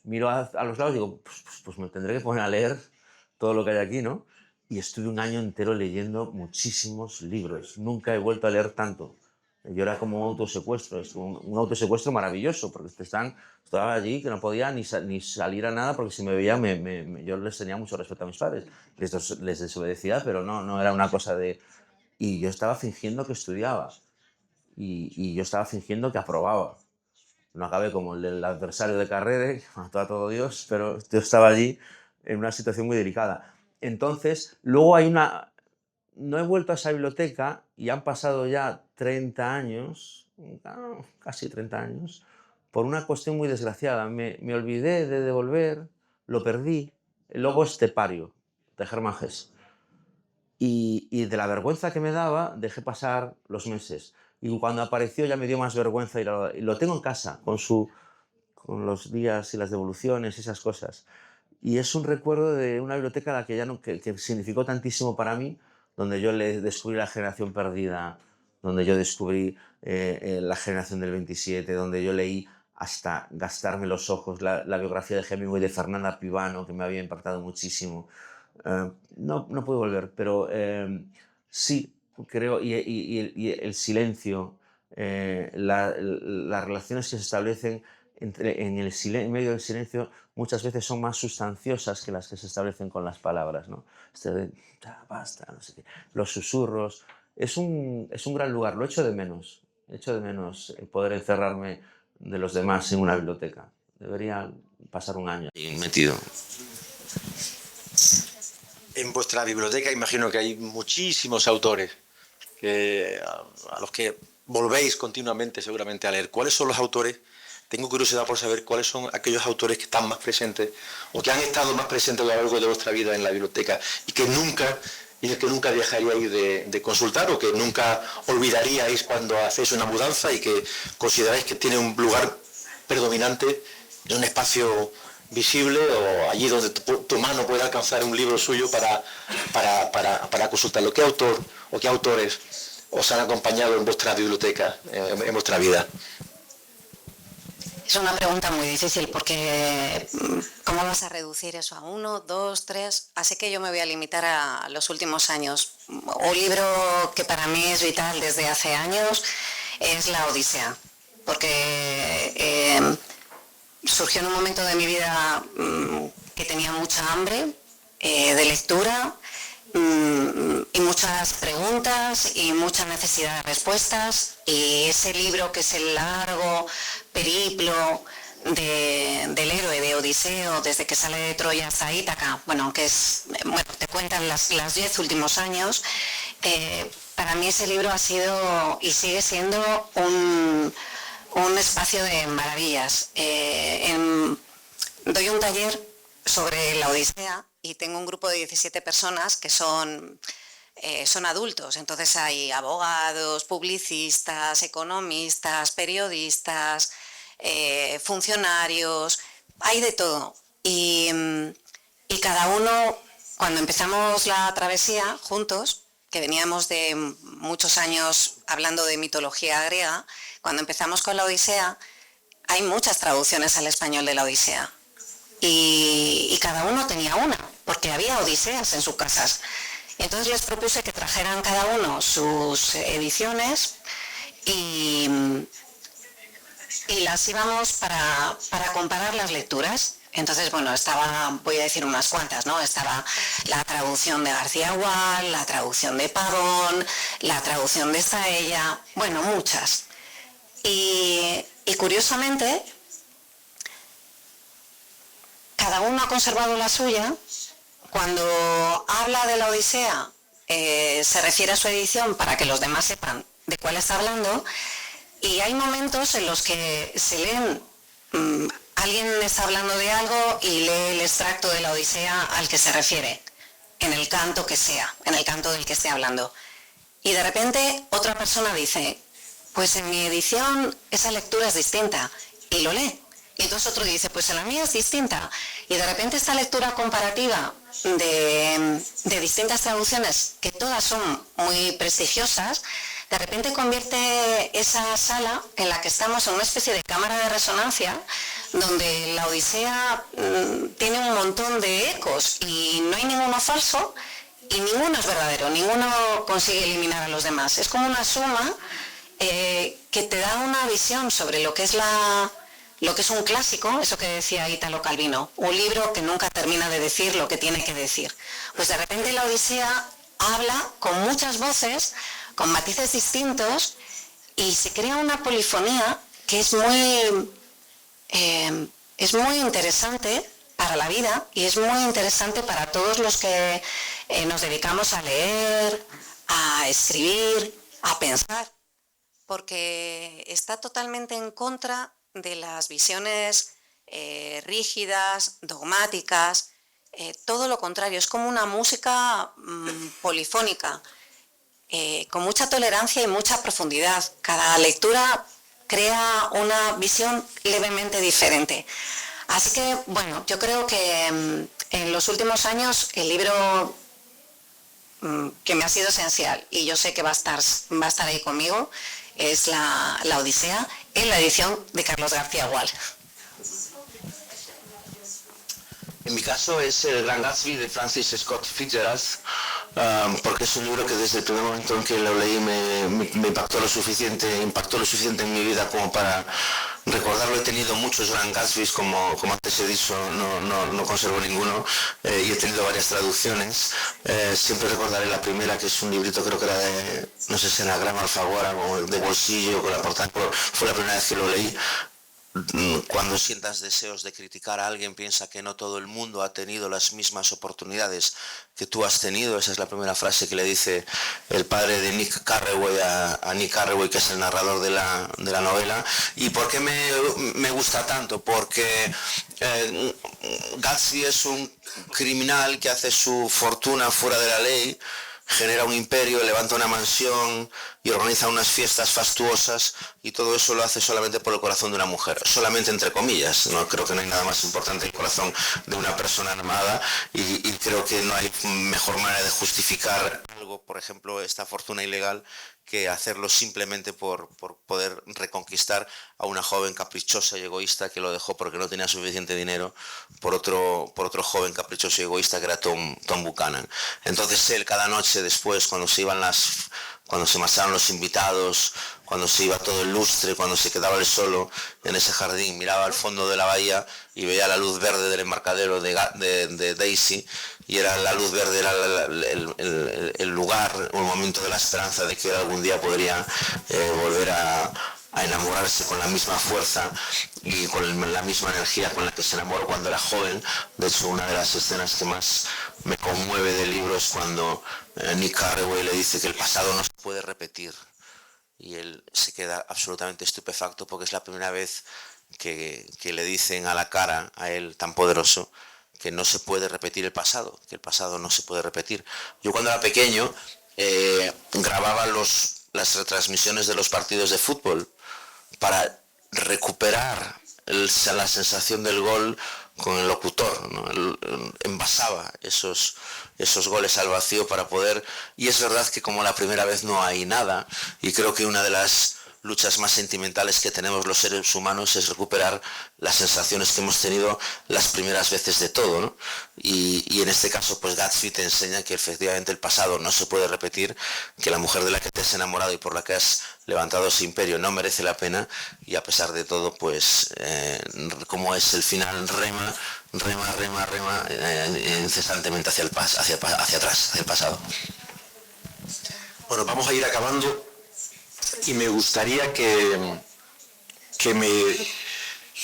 miro a los lados y digo, pues me tendré que poner a leer todo lo que hay aquí, ¿no? Y estuve un año entero leyendo muchísimos libros. Nunca he vuelto a leer tanto. Yo era como un autosecuestro, es un autosecuestro maravilloso, porque estaba allí que no podía ni salir a nada, porque si me veían, yo les tenía mucho respeto a mis padres. Les desobedecía, pero no era una cosa de... Y yo estaba fingiendo que estudiaba, y yo estaba fingiendo que aprobaba. No acabé como el adversario de Carrere, que mató a todo Dios, pero yo estaba allí en una situación muy delicada. Entonces, luego no he vuelto a esa biblioteca y han pasado ya 30 años, casi 30 años, por una cuestión muy desgraciada. Me olvidé de devolver, lo perdí, el lobo estepario de Hermann Hesse. Y de la vergüenza que me daba, dejé pasar los meses. Y cuando apareció ya me dio más vergüenza y lo tengo en casa, con los días y las devoluciones y esas cosas. Y es un recuerdo de una biblioteca la que significó tantísimo para mí, donde yo descubrí la generación perdida, donde yo descubrí la generación del 27, donde yo leí hasta gastarme los ojos la biografía de Hemingway de Fernanda Pivano, que me había impactado muchísimo. No puedo volver, pero sí, creo, y el silencio, las relaciones que se establecen en medio del silencio muchas veces son más sustanciosas que las que se establecen con las palabras, ¿no? Basta, no sé qué. Los susurros. Es un gran lugar, lo echo de menos. Echo de menos el poder encerrarme de los demás en una biblioteca. Debería pasar un año ahí metido. En vuestra biblioteca imagino que hay muchísimos autores a los que volvéis continuamente seguramente a leer. ¿Cuáles son los autores? Tengo curiosidad por saber cuáles son aquellos autores que están más presentes o que han estado más presentes a lo largo de vuestra vida en la biblioteca y que nunca dejaríais de consultar o que nunca olvidaríais cuando hacéis una mudanza y que consideráis que tiene un lugar predominante en un espacio visible o allí donde tu mano puede alcanzar un libro suyo para consultarlo. ¿Qué autor o qué autores os han acompañado en vuestra biblioteca, en vuestra vida? Es una pregunta muy difícil porque ¿cómo vas a reducir eso a 1, 2, 3? Así que yo me voy a limitar a los últimos años. Un libro que para mí es vital desde hace años es La Odisea, porque surgió en un momento de mi vida que tenía mucha hambre de lectura y muchas preguntas y mucha necesidad de respuestas, y ese libro, que es el largo periplo del héroe de Odiseo desde que sale de Troya hasta Ítaca, te cuentan los 10 últimos años. Para mí ese libro ha sido y sigue siendo un espacio de maravillas. Doy un taller sobre la Odisea y tengo un grupo de 17 personas que son adultos. Entonces hay abogados, publicistas, economistas, periodistas, funcionarios, hay de todo. Y cada uno, cuando empezamos la travesía juntos, que veníamos de muchos años hablando de mitología griega, cuando empezamos con la Odisea, hay muchas traducciones al español de la Odisea. Y cada uno tenía una, porque había odiseas en sus casas. Entonces les propuse que trajeran cada uno sus ediciones y las íbamos para comparar las lecturas. Entonces, voy a decir unas cuantas, ¿no? Estaba la traducción de García Gual, la traducción de Pavón, la traducción de Saella, muchas. Y curiosamente, cada uno ha conservado la suya. Cuando habla de la Odisea, se refiere a su edición para que los demás sepan de cuál está hablando, y hay momentos en los que se leen, alguien está hablando de algo y lee el extracto de la Odisea al que se refiere, en el canto que sea, en el canto del que esté hablando. Y de repente otra persona dice, pues en mi edición esa lectura es distinta, y lo lee. Y entonces otro dice, pues en la mía es distinta. Y de repente esta lectura comparativa de distintas traducciones, que todas son muy prestigiosas, de repente convierte esa sala en la que estamos en una especie de cámara de resonancia, donde la Odisea tiene un montón de ecos y no hay ninguno falso y ninguno es verdadero, ninguno consigue eliminar a los demás. Es como una suma que te da una visión sobre lo que es un clásico, eso que decía Italo Calvino, un libro que nunca termina de decir lo que tiene que decir. Pues de repente la Odisea habla con muchas voces, con matices distintos, y se crea una polifonía que es muy interesante para la vida y es muy interesante para todos los que nos dedicamos a leer, a escribir, a pensar, porque está totalmente en contra de las visiones rígidas, dogmáticas, todo lo contrario, es como una música polifónica, con mucha tolerancia y mucha profundidad. Cada lectura crea una visión levemente diferente. Así que, bueno, yo creo que en los últimos años el libro que me ha sido esencial, y yo sé que va a estar ahí conmigo, es la Odisea, en la edición de Carlos García Gual. En mi caso es El Gran Gatsby de Francis Scott Fitzgerald, porque es un libro que desde el primer momento en que lo leí me impactó lo suficiente en mi vida como para recordarlo. He tenido muchos Gran Gatsbys, como antes he dicho, no conservo ninguno, y he tenido varias traducciones. Siempre recordaré la primera, que es un librito, creo que era de, no sé si era Graham Alfaguara, o de bolsillo, con la portada, fue la primera vez que lo leí. Cuando sientas deseos de criticar a alguien, piensa que no todo el mundo ha tenido las mismas oportunidades que tú has tenido. Esa es la primera frase que le dice el padre de Nick Carraway a Nick Carraway, que es el narrador de la novela. ¿Y por qué me gusta tanto? Porque Gatsby es un criminal que hace su fortuna fuera de la ley, genera un imperio, levanta una mansión y organiza unas fiestas fastuosas, y todo eso lo hace solamente por el corazón de una mujer, solamente entre comillas. No creo que no hay nada más importante el corazón de una persona armada, y creo que no hay mejor manera de justificar algo, por ejemplo, esta fortuna ilegal, que hacerlo simplemente por poder reconquistar a una joven caprichosa y egoísta que lo dejó porque no tenía suficiente dinero por otro joven caprichoso y egoísta, que era Tom Buchanan. Entonces él, cada noche después, cuando se marcharon los invitados, cuando se iba todo el lustre, cuando se quedaba él solo en ese jardín, miraba al fondo de la bahía y veía la luz verde del embarcadero de Daisy, y era la luz verde, era el lugar, un momento de la esperanza de que algún día podría volver a enamorarse con la misma fuerza y con la misma energía con la que se enamoró cuando era joven. De hecho, una de las escenas que más me conmueve del libro es cuando Nick Carraway le dice que el pasado no se puede repetir, y él se queda absolutamente estupefacto, porque es la primera vez que le dicen a la cara a él, tan poderoso, que no se puede repetir el pasado, que el pasado no se puede repetir. Yo cuando era pequeño grababa las retransmisiones de los partidos de fútbol para recuperar la sensación del gol con el locutor, ¿no? Envasaba esos goles al vacío para poder, y es verdad que como la primera vez no hay nada, y creo que una de las luchas más sentimentales que tenemos los seres humanos es recuperar las sensaciones que hemos tenido las primeras veces de todo, ¿no? Y en este caso, pues Gatsby te enseña que efectivamente el pasado no se puede repetir, que la mujer de la que te has enamorado y por la que has levantado ese imperio no merece la pena, y a pesar de todo, pues como es el final, rema incesantemente hacia atrás, hacia el pasado. Bueno, vamos a ir acabando, y me gustaría que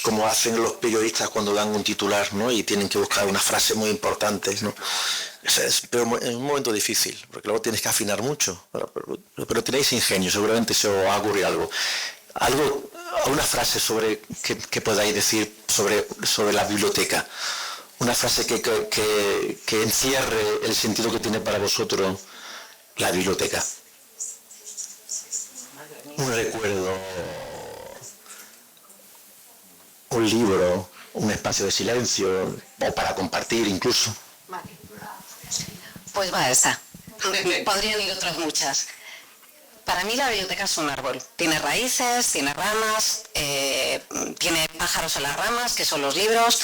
como hacen los periodistas cuando dan un titular, ¿no? Y tienen que buscar unas frases muy importantes, ¿no? Pero es un momento difícil, porque luego tienes que afinar mucho, pero tenéis ingenio, seguramente se os va a ocurrir algo. Una frase que podáis decir sobre la biblioteca, una frase que encierre el sentido que tiene para vosotros la biblioteca. Un recuerdo, un libro, un espacio de silencio, o para compartir incluso. Vale. Pues va esta. Podrían ir otras muchas. Para mí la biblioteca es un árbol. Tiene raíces, tiene ramas, tiene pájaros en las ramas, que son los libros.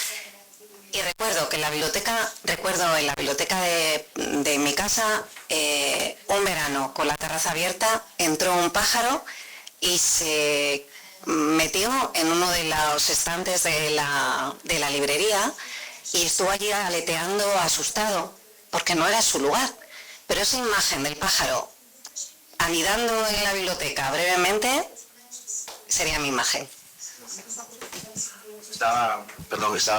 Y recuerdo en la biblioteca de mi casa, un verano con la terraza abierta, entró un pájaro y se metió en uno de los estantes de la librería y estuvo allí aleteando asustado, porque no era su lugar. Pero esa imagen del pájaro anidando en la biblioteca brevemente sería mi imagen. Estaba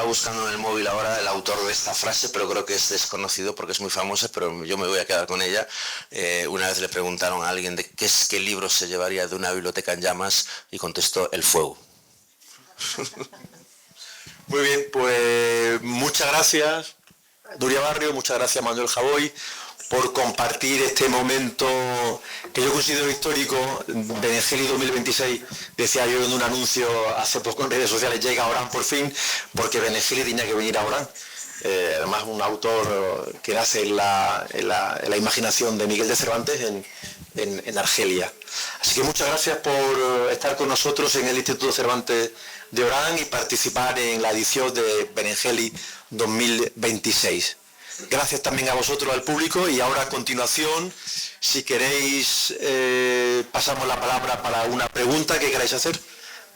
buscando en el móvil ahora el autor de esta frase, pero creo que es desconocido porque es muy famosa, pero yo me voy a quedar con ella. Una vez le preguntaron a alguien de qué libro se llevaría de una biblioteca en llamas y contestó: el fuego. Muy bien, pues muchas gracias, Nuria Barrio, muchas gracias, Manuel Javoy, por compartir este momento que yo considero histórico. Benengeli 2026, decía yo en un anuncio hace poco en redes sociales, llega a Orán por fin, porque Benengeli tenía que venir a Orán. Además, un autor que nace en la imaginación de Miguel de Cervantes en Argelia. Así que muchas gracias por estar con nosotros en el Instituto Cervantes de Orán y participar en la edición de Benengeli 2026. Gracias también a vosotros, al público, y ahora a continuación, si queréis, pasamos la palabra para una pregunta que queráis hacer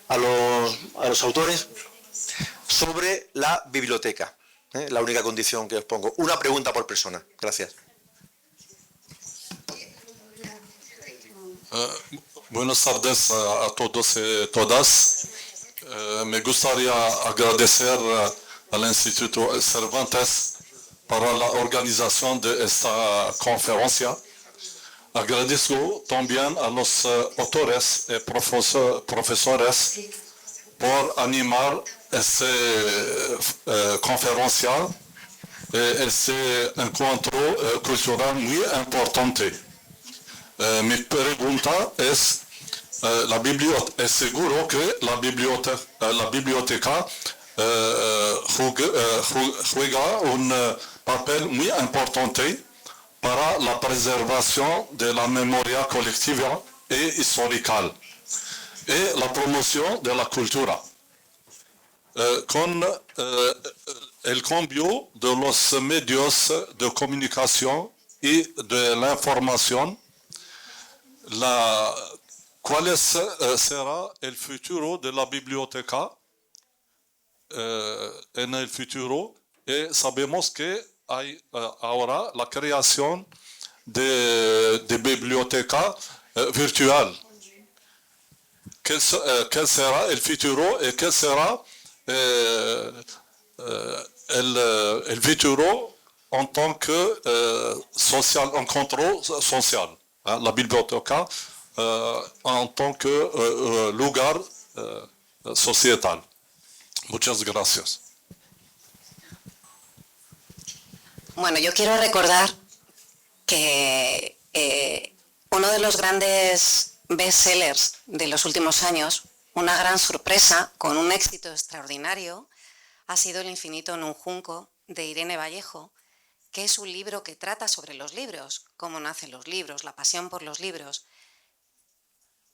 a los autores sobre la biblioteca. La única condición que os pongo. Una pregunta por persona. Gracias. Buenas tardes a todos y todas. Me gustaría agradecer al Instituto Cervantes para la organización de esta conferencia. Agradezco también a los autores y profesores por animar esta conferencia, este encuentro cultural muy importante. Mi pregunta es, ¿es seguro que la biblioteca juega un papel muy importante para la preservación de la memoria colectiva e histórica y la promoción de la cultura? Con el cambio de los medios de comunicación y de la información, ¿cuál será el futuro de la biblioteca en el futuro? Y sabemos que hay ahora la creación de biblioteca virtual. ¿Qué será el futuro y qué será el futuro en tant que encuentro social? La biblioteca en tant que lugar societal. Muchas gracias. Bueno, yo quiero recordar que uno de los grandes bestsellers de los últimos años, una gran sorpresa con un éxito extraordinario, ha sido El infinito en un junco, de Irene Vallejo, que es un libro que trata sobre los libros, cómo nacen los libros, la pasión por los libros.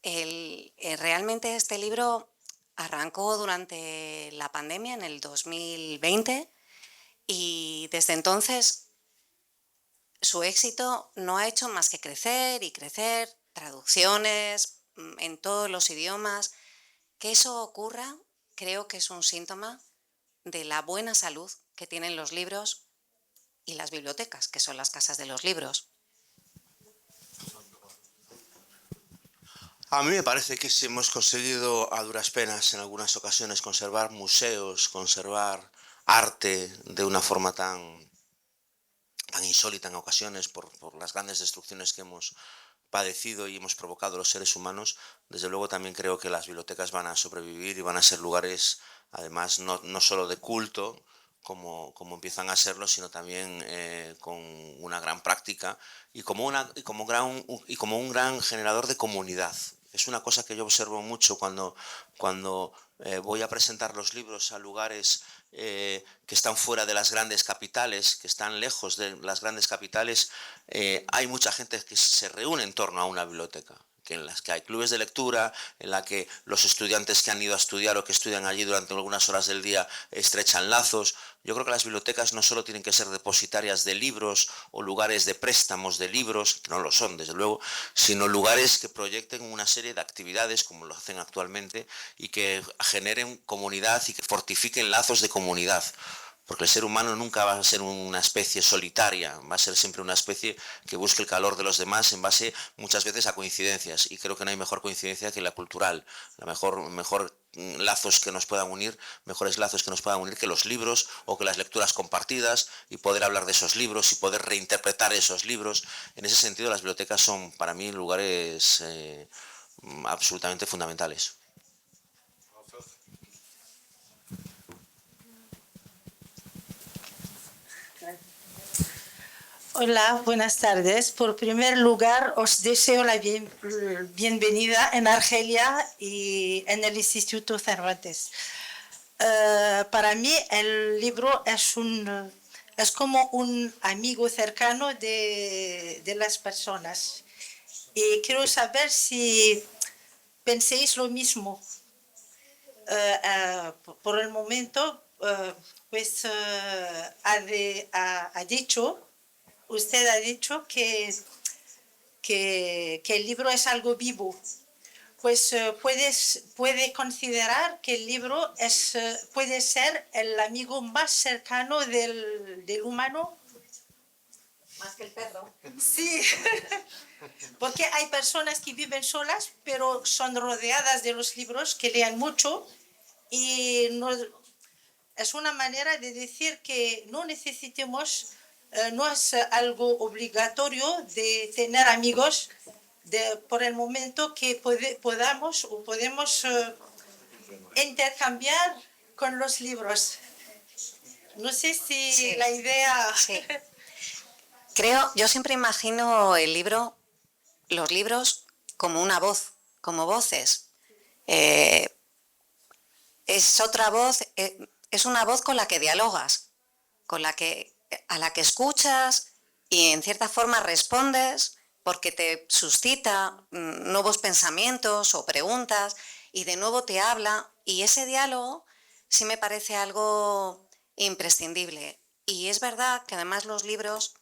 Realmente este libro arrancó durante la pandemia en el 2020 y desde entonces su éxito no ha hecho más que crecer y crecer, traducciones en todos los idiomas. Que eso ocurra creo que es un síntoma de la buena salud que tienen los libros y las bibliotecas, que son las casas de los libros. A mí me parece que si hemos conseguido a duras penas en algunas ocasiones conservar museos, conservar arte de una forma tan insólita en ocasiones por las grandes destrucciones que hemos padecido y hemos provocado los seres humanos, desde luego también creo que las bibliotecas van a sobrevivir y van a ser lugares, además, no solo de culto, como empiezan a serlo, sino también con una gran práctica y como un gran generador de comunidad. Es una cosa que yo observo mucho cuando voy a presentar los libros a lugares que están fuera de las grandes capitales, que están lejos de las grandes capitales. Hay mucha gente que se reúne en torno a una biblioteca, en las que hay clubes de lectura, en la que los estudiantes que han ido a estudiar o que estudian allí durante algunas horas del día estrechan lazos. Yo creo que las bibliotecas no solo tienen que ser depositarias de libros o lugares de préstamos de libros, que no lo son desde luego, sino lugares que proyecten una serie de actividades como lo hacen actualmente y que generen comunidad y que fortifiquen lazos de comunidad. Porque el ser humano nunca va a ser una especie solitaria, va a ser siempre una especie que busque el calor de los demás en base muchas veces a coincidencias. Y creo que no hay mejor coincidencia que la cultural. La mejor lazos que nos puedan unir, mejores lazos que nos puedan unir que los libros o que las lecturas compartidas y poder hablar de esos libros y poder reinterpretar esos libros. En ese sentido, las bibliotecas son para mí lugares absolutamente fundamentales. Hola, buenas tardes. Por primer lugar, os deseo la bienvenida en Argelia y en el Instituto Cervantes. Para mí el libro es como un amigo cercano de las personas. Y quiero saber si penséis lo mismo. Por el momento, usted ha dicho que el libro es algo vivo. Pues puede considerar que el libro puede ser el amigo más cercano del humano. Más que el perro. Sí, porque hay personas que viven solas, pero son rodeadas de los libros, que leen mucho, y es una manera de decir que no necesitemos. No es algo obligatorio de tener amigos por el momento que podemos intercambiar con los libros. No sé si Sí. la idea... Sí. Yo siempre imagino los libros como una voz, como voces. Es otra voz, es una voz con la que dialogas, a la que escuchas y en cierta forma respondes porque te suscita nuevos pensamientos o preguntas y de nuevo te habla, y ese diálogo sí me parece algo imprescindible. Y es verdad que además los libros,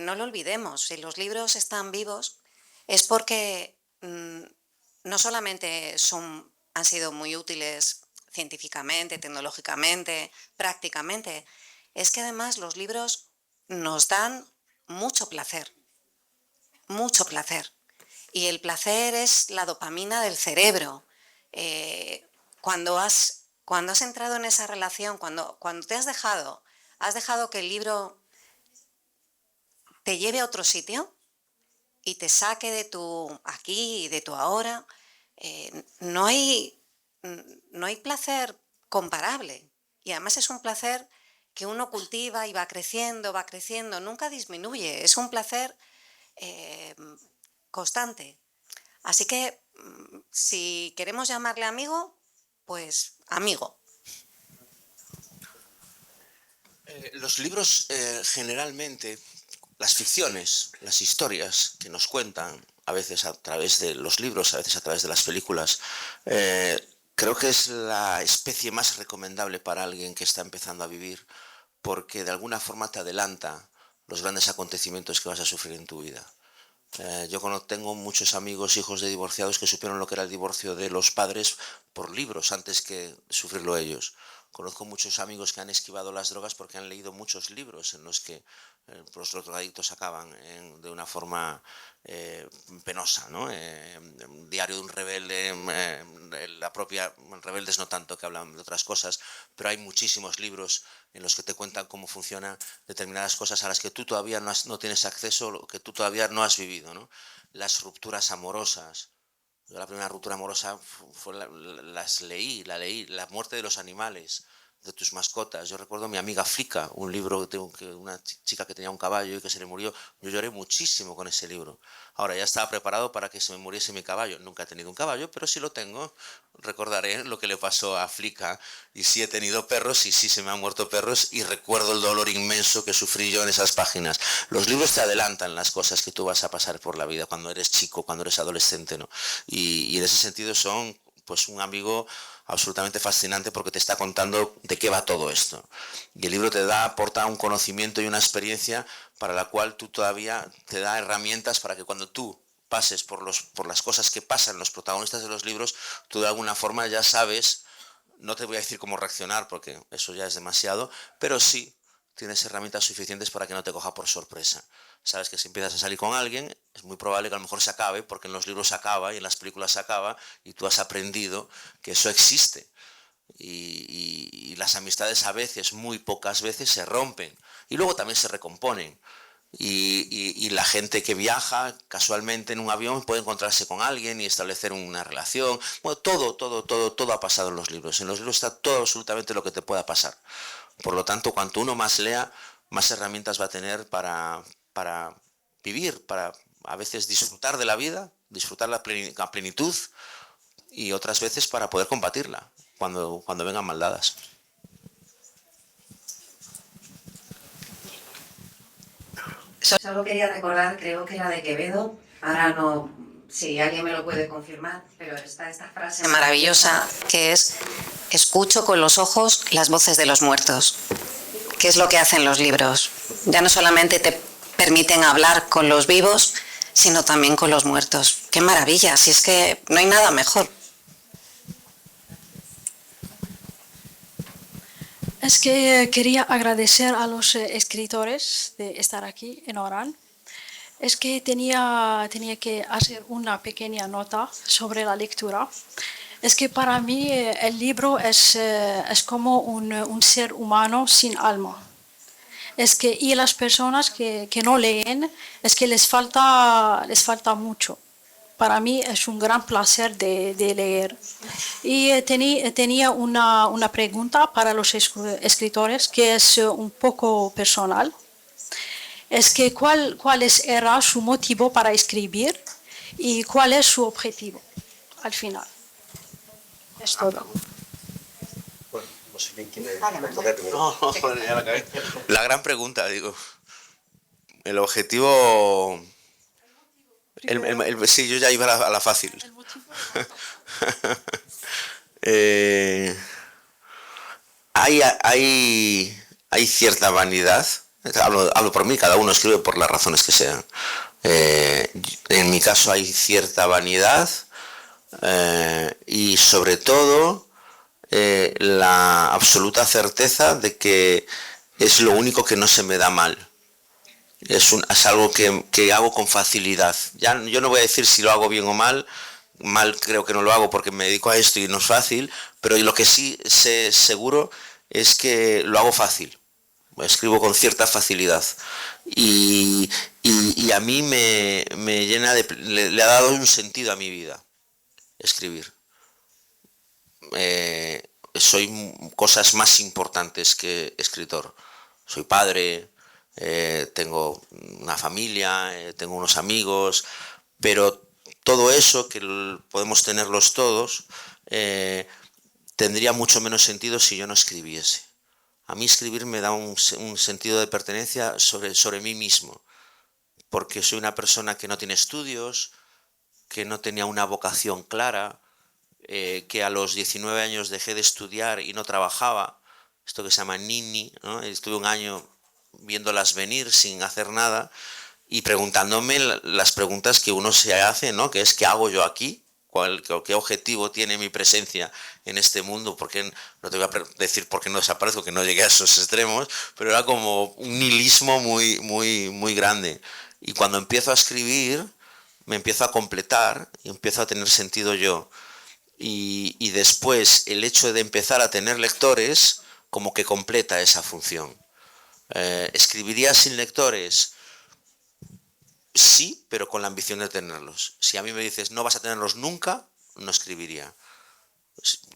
no lo olvidemos, si los libros están vivos es porque no solamente han sido muy útiles científicamente, tecnológicamente, prácticamente, es que además los libros nos dan mucho placer, mucho placer. Y el placer es la dopamina del cerebro. Cuando has entrado en esa relación, cuando te has dejado que el libro te lleve a otro sitio y te saque de tu aquí y de tu ahora, no hay placer comparable. Y además es un placer que uno cultiva y va creciendo, nunca disminuye, es un placer constante. Así que si queremos llamarle amigo, pues amigo. Los libros generalmente, las ficciones, las historias que nos cuentan, a veces a través de los libros, a veces a través de las películas, creo que es la especie más recomendable para alguien que está empezando a vivir, porque de alguna forma te adelanta los grandes acontecimientos que vas a sufrir en tu vida. Yo tengo muchos amigos, hijos de divorciados, que supieron lo que era el divorcio de los padres por libros antes que sufrirlo ellos. Conozco muchos amigos que han esquivado las drogas porque han leído muchos libros en los que los drogadictos acaban de una forma penosa, ¿no? Diario de un rebelde, la propia Rebeldes no tanto, que hablan de otras cosas, pero hay muchísimos libros en los que te cuentan cómo funcionan determinadas cosas a las que tú todavía no tienes acceso, que tú todavía no has vivido, ¿no? Las rupturas amorosas. Yo la primera ruptura amorosa la leí, la muerte de los animales, de tus mascotas. Yo recuerdo a mi amiga Flica, un libro una chica que tenía un caballo y que se le murió. Yo lloré muchísimo con ese libro. Ahora, ya estaba preparado para que se me muriese mi caballo. Nunca he tenido un caballo, pero si lo tengo, recordaré lo que le pasó a Flica. Y sí he tenido perros, y sí se me han muerto perros, y recuerdo el dolor inmenso que sufrí yo en esas páginas. Los libros te adelantan las cosas que tú vas a pasar por la vida cuando eres chico, cuando eres adolescente, ¿no? Y en ese sentido son, pues, un amigo absolutamente fascinante, porque te está contando de qué va todo esto. Y el libro aporta un conocimiento y una experiencia para la cual tú todavía te da herramientas para que cuando tú pases por las cosas que pasan los protagonistas de los libros, tú de alguna forma ya sabes, no te voy a decir cómo reaccionar porque eso ya es demasiado, pero sí tienes herramientas suficientes para que no te coja por sorpresa. Sabes que si empiezas a salir con alguien, es muy probable que a lo mejor se acabe, porque en los libros se acaba y en las películas se acaba, y tú has aprendido que eso existe. Y las amistades a veces, muy pocas veces, se rompen. Y luego también se recomponen. Y la gente que viaja casualmente en un avión puede encontrarse con alguien y establecer una relación. Bueno, todo ha pasado en los libros. En los libros está todo absolutamente lo que te pueda pasar. Por lo tanto, cuanto uno más lea, más herramientas va a tener para vivir, para a veces disfrutar de la vida, disfrutar la plenitud, y otras veces para poder combatirla cuando vengan maldadas. Solo quería recordar, creo que era de Quevedo, ahora no, si alguien me lo puede confirmar, pero está esta frase Maravillosa, que es: escucho con los ojos las voces de los muertos. ¿Qué es lo que hacen los libros? Ya no solamente te permiten hablar con los vivos, sino también con los muertos. ¡Qué maravilla! Si es que no hay nada mejor. Es que quería agradecer a los escritores de estar aquí en Orán. Es que tenía que hacer una pequeña nota sobre la lectura. Es que para mí el libro es como un ser humano sin alma. Y las personas que no leen, es que les falta mucho. Para mí es un gran placer de leer. Y tenía una pregunta para los escritores que es un poco personal. Es que ¿cuál era su motivo para escribir y cuál es su objetivo al final? Es todo. Bueno, no sé quién quiere responder primero. La gran pregunta, digo. El objetivo... sí, yo ya iba a la fácil. Hay cierta vanidad. Hablo por mí, cada uno escribe por las razones que sean. En mi caso hay cierta vanidad y sobre todo la absoluta certeza de que es lo único que no se me da mal. Es algo que hago con facilidad. Yo no voy a decir si lo hago bien o mal. Mal creo que no lo hago porque me dedico a esto y no es fácil, pero lo que sí sé seguro es que lo hago fácil. Escribo con cierta facilidad. Y a mí me llena le ha dado un sentido a mi vida escribir. Soy cosas más importantes que escritor. Soy padre. Tengo una familia, tengo unos amigos, pero todo eso, que podemos tenerlos todos, tendría mucho menos sentido si yo no escribiese. A mí escribir me da un sentido de pertenencia sobre mí mismo, porque soy una persona que no tiene estudios, que no tenía una vocación clara, que a los 19 años dejé de estudiar y no trabajaba, esto que se llama nini, ¿no? Estuve un año viéndolas venir sin hacer nada y preguntándome las preguntas que uno se hace, ¿no? Que es ¿qué hago yo aquí? qué objetivo tiene mi presencia en este mundo, porque no te voy a decir por qué no desaparezco, que no llegué a esos extremos, pero era como un nihilismo muy grande. Y cuando empiezo a escribir, me empiezo a completar y empiezo a tener sentido yo. Y después el hecho de empezar a tener lectores como que completa esa función. ¿Escribiría sin lectores? Sí, pero con la ambición de tenerlos. Si a mí me dices no vas a tenerlos nunca, no escribiría.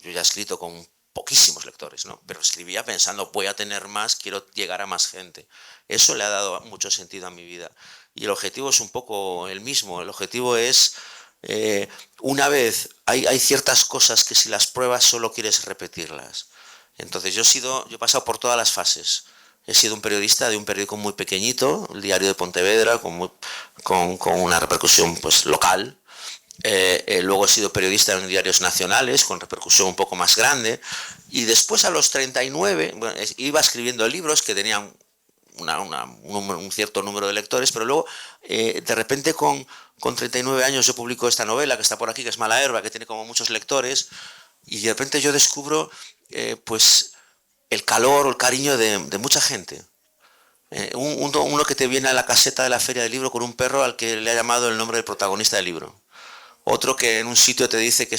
Yo ya he escrito con poquísimos lectores, ¿no? Pero escribía pensando voy a tener más, quiero llegar a más gente. Eso le ha dado mucho sentido a mi vida. Y el objetivo es un poco el mismo. El objetivo es, una vez, hay ciertas cosas que si las pruebas solo quieres repetirlas. Entonces yo he pasado por todas las fases. He sido un periodista de un periódico muy pequeñito, el Diario de Pontevedra, con una repercusión pues, local. Luego he sido periodista en diarios nacionales, con repercusión un poco más grande. Y después a los 39, bueno, iba escribiendo libros que tenían un cierto número de lectores, pero luego de repente con 39 años yo publico esta novela que está por aquí, que es Mala Herba, que tiene como muchos lectores, y de repente yo descubro pues el calor o el cariño de mucha gente. Uno que te viene a la caseta de la feria del libro con un perro al que le ha llamado el nombre del protagonista del libro. Otro que en un sitio te dice que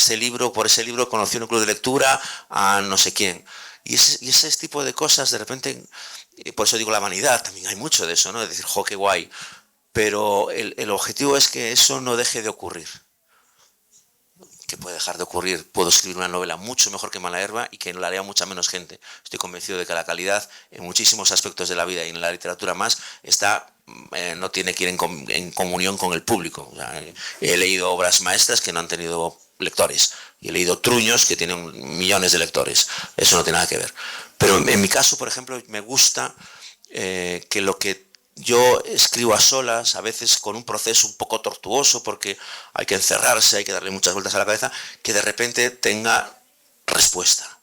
por ese libro conoció en un club de lectura a no sé quién. Y ese tipo de cosas, de repente, por eso digo la vanidad, también hay mucho de eso, ¿no? De decir, jo, qué guay. Pero el objetivo es que eso no deje de ocurrir. Que puede dejar de ocurrir. Puedo escribir una novela mucho mejor que Mala Herba y que la lea mucha menos gente. Estoy convencido de que la calidad en muchísimos aspectos de la vida y en la literatura más no tiene que ir en comunión con el público. O sea, he leído obras maestras que no han tenido lectores y he leído truños que tienen millones de lectores. Eso no tiene nada que ver. Pero en mi caso, por ejemplo, me gusta que lo que yo escribo a solas, a veces con un proceso un poco tortuoso porque hay que encerrarse, hay que darle muchas vueltas a la cabeza, que de repente tenga respuesta.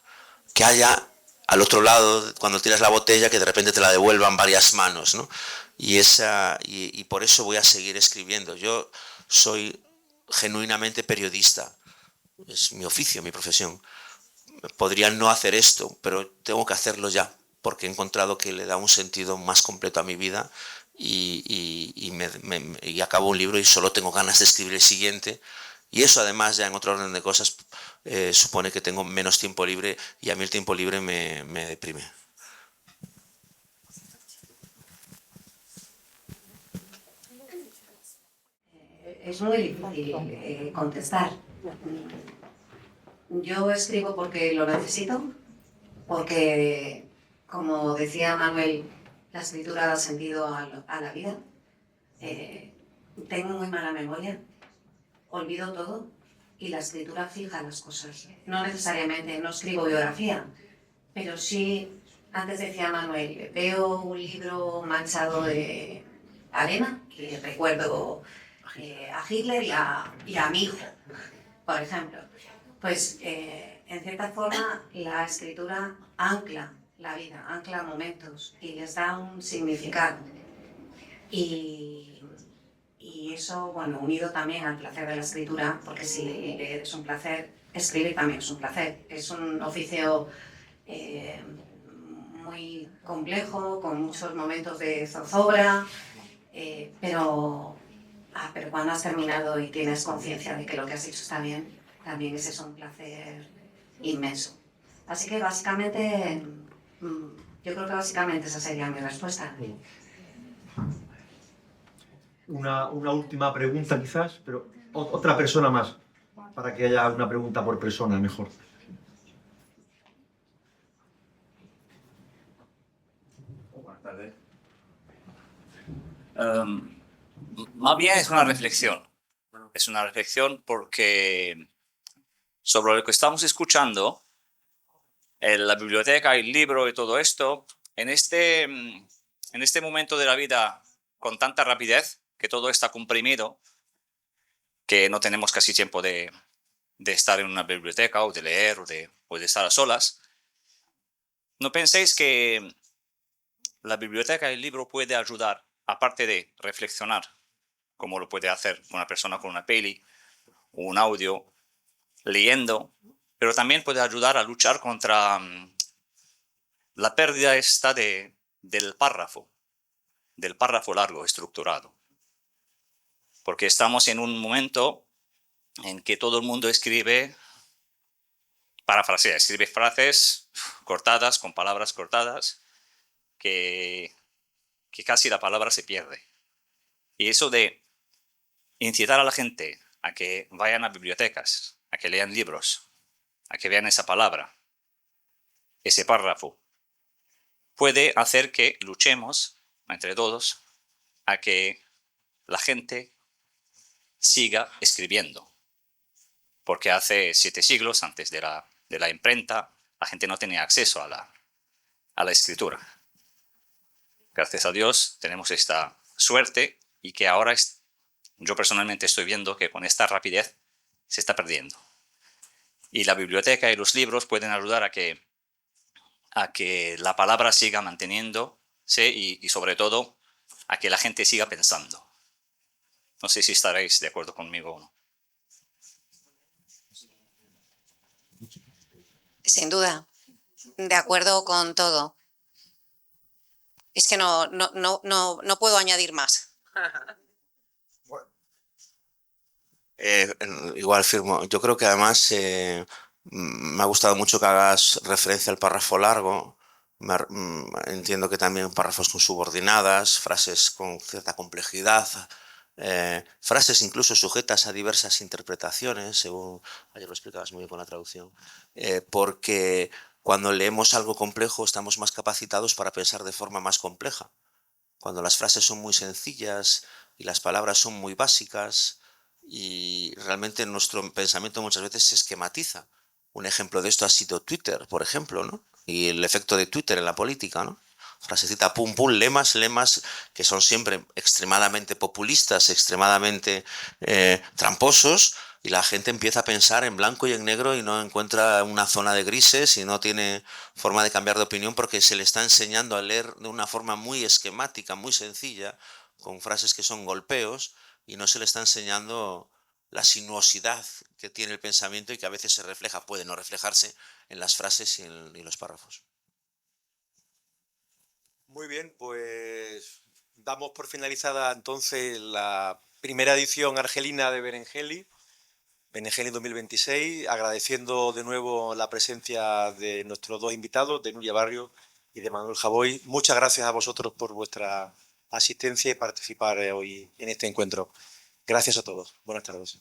Que haya al otro lado, cuando tiras la botella, que de repente te la devuelvan varias manos, ¿no? Y por eso voy a seguir escribiendo. Yo soy genuinamente periodista. Es mi oficio, mi profesión. Podría no hacer esto, pero tengo que hacerlo ya, porque he encontrado que le da un sentido más completo a mi vida y acabo un libro y solo tengo ganas de escribir el siguiente. Y eso además, ya en otro orden de cosas, supone que tengo menos tiempo libre y a mí el tiempo libre me deprime. Es muy difícil contestar. Yo escribo porque lo necesito, porque, como decía Manuel, la escritura da sentido a la vida. Tengo muy mala memoria, olvido todo y la escritura fija las cosas. No necesariamente, no escribo biografía, pero sí, antes decía Manuel, veo un libro manchado de arena, que recuerdo a Hitler y a mi hijo, por ejemplo. Pues en cierta forma la escritura ancla la vida, ancla momentos y les da un significado. Y eso, bueno, unido también al placer de la escritura, porque si leer es un placer, escribir también es un placer. Es un oficio muy complejo, con muchos momentos de zozobra, pero cuando has terminado y tienes conciencia de que lo que has hecho está bien, también ese es un placer inmenso. Así que básicamente, yo creo que básicamente esa sería mi respuesta. Una última pregunta quizás, pero otra persona más, para que haya una pregunta por persona mejor. Buenas tardes. Más bien es una reflexión. Es una reflexión porque sobre lo que estamos escuchando, la biblioteca, el libro y todo esto, en este momento de la vida con tanta rapidez, que todo está comprimido, que no tenemos casi tiempo de estar en una biblioteca o de leer o de estar a solas, ¿no penséis que la biblioteca y el libro puede ayudar, aparte de reflexionar, como lo puede hacer una persona con una peli o un audio, leyendo, pero también puede ayudar a luchar contra la pérdida esta del párrafo largo, estructurado. Porque estamos en un momento en que todo el mundo escribe frases cortadas, con palabras cortadas, que casi la palabra se pierde. Y eso de incitar a la gente a que vayan a bibliotecas, a que lean libros, a que vean esa palabra, ese párrafo, puede hacer que luchemos entre todos a que la gente siga escribiendo. Porque hace 7 siglos, antes de la imprenta, la gente no tenía acceso a la escritura. Gracias a Dios tenemos esta suerte y que ahora yo personalmente estoy viendo que con esta rapidez se está perdiendo. Y la biblioteca y los libros pueden ayudar a que la palabra siga manteniéndose y sobre todo a que la gente siga pensando. No sé si estaréis de acuerdo conmigo o no. Sin duda, de acuerdo con todo. Es que no puedo añadir más. Igual firmo. Yo creo que además me ha gustado mucho que hagas referencia al párrafo largo. Entiendo que también párrafos con subordinadas, frases con cierta complejidad, frases incluso sujetas a diversas interpretaciones, según ayer lo explicabas muy bien con la traducción, porque cuando leemos algo complejo estamos más capacitados para pensar de forma más compleja. Cuando las frases son muy sencillas y las palabras son muy básicas y realmente nuestro pensamiento muchas veces se esquematiza. Un ejemplo de esto ha sido Twitter, por ejemplo, ¿no? Y el efecto de Twitter en la política, ¿no? Frasecita pum pum, lemas que son siempre extremadamente populistas, extremadamente tramposos, y la gente empieza a pensar en blanco y en negro y no encuentra una zona de grises y no tiene forma de cambiar de opinión porque se le está enseñando a leer de una forma muy esquemática, muy sencilla, con frases que son golpeos, y no se le está enseñando la sinuosidad que tiene el pensamiento y que a veces se refleja, puede no reflejarse en las frases y en los párrafos. Muy bien, pues damos por finalizada entonces la primera edición argelina de Berengeli 2026, agradeciendo de nuevo la presencia de nuestros 2 invitados, de Nuria Barrio y de Manuel Javoy. Muchas gracias a vosotros por vuestra asistencia y participar hoy en este encuentro. Gracias a todos. Buenas tardes.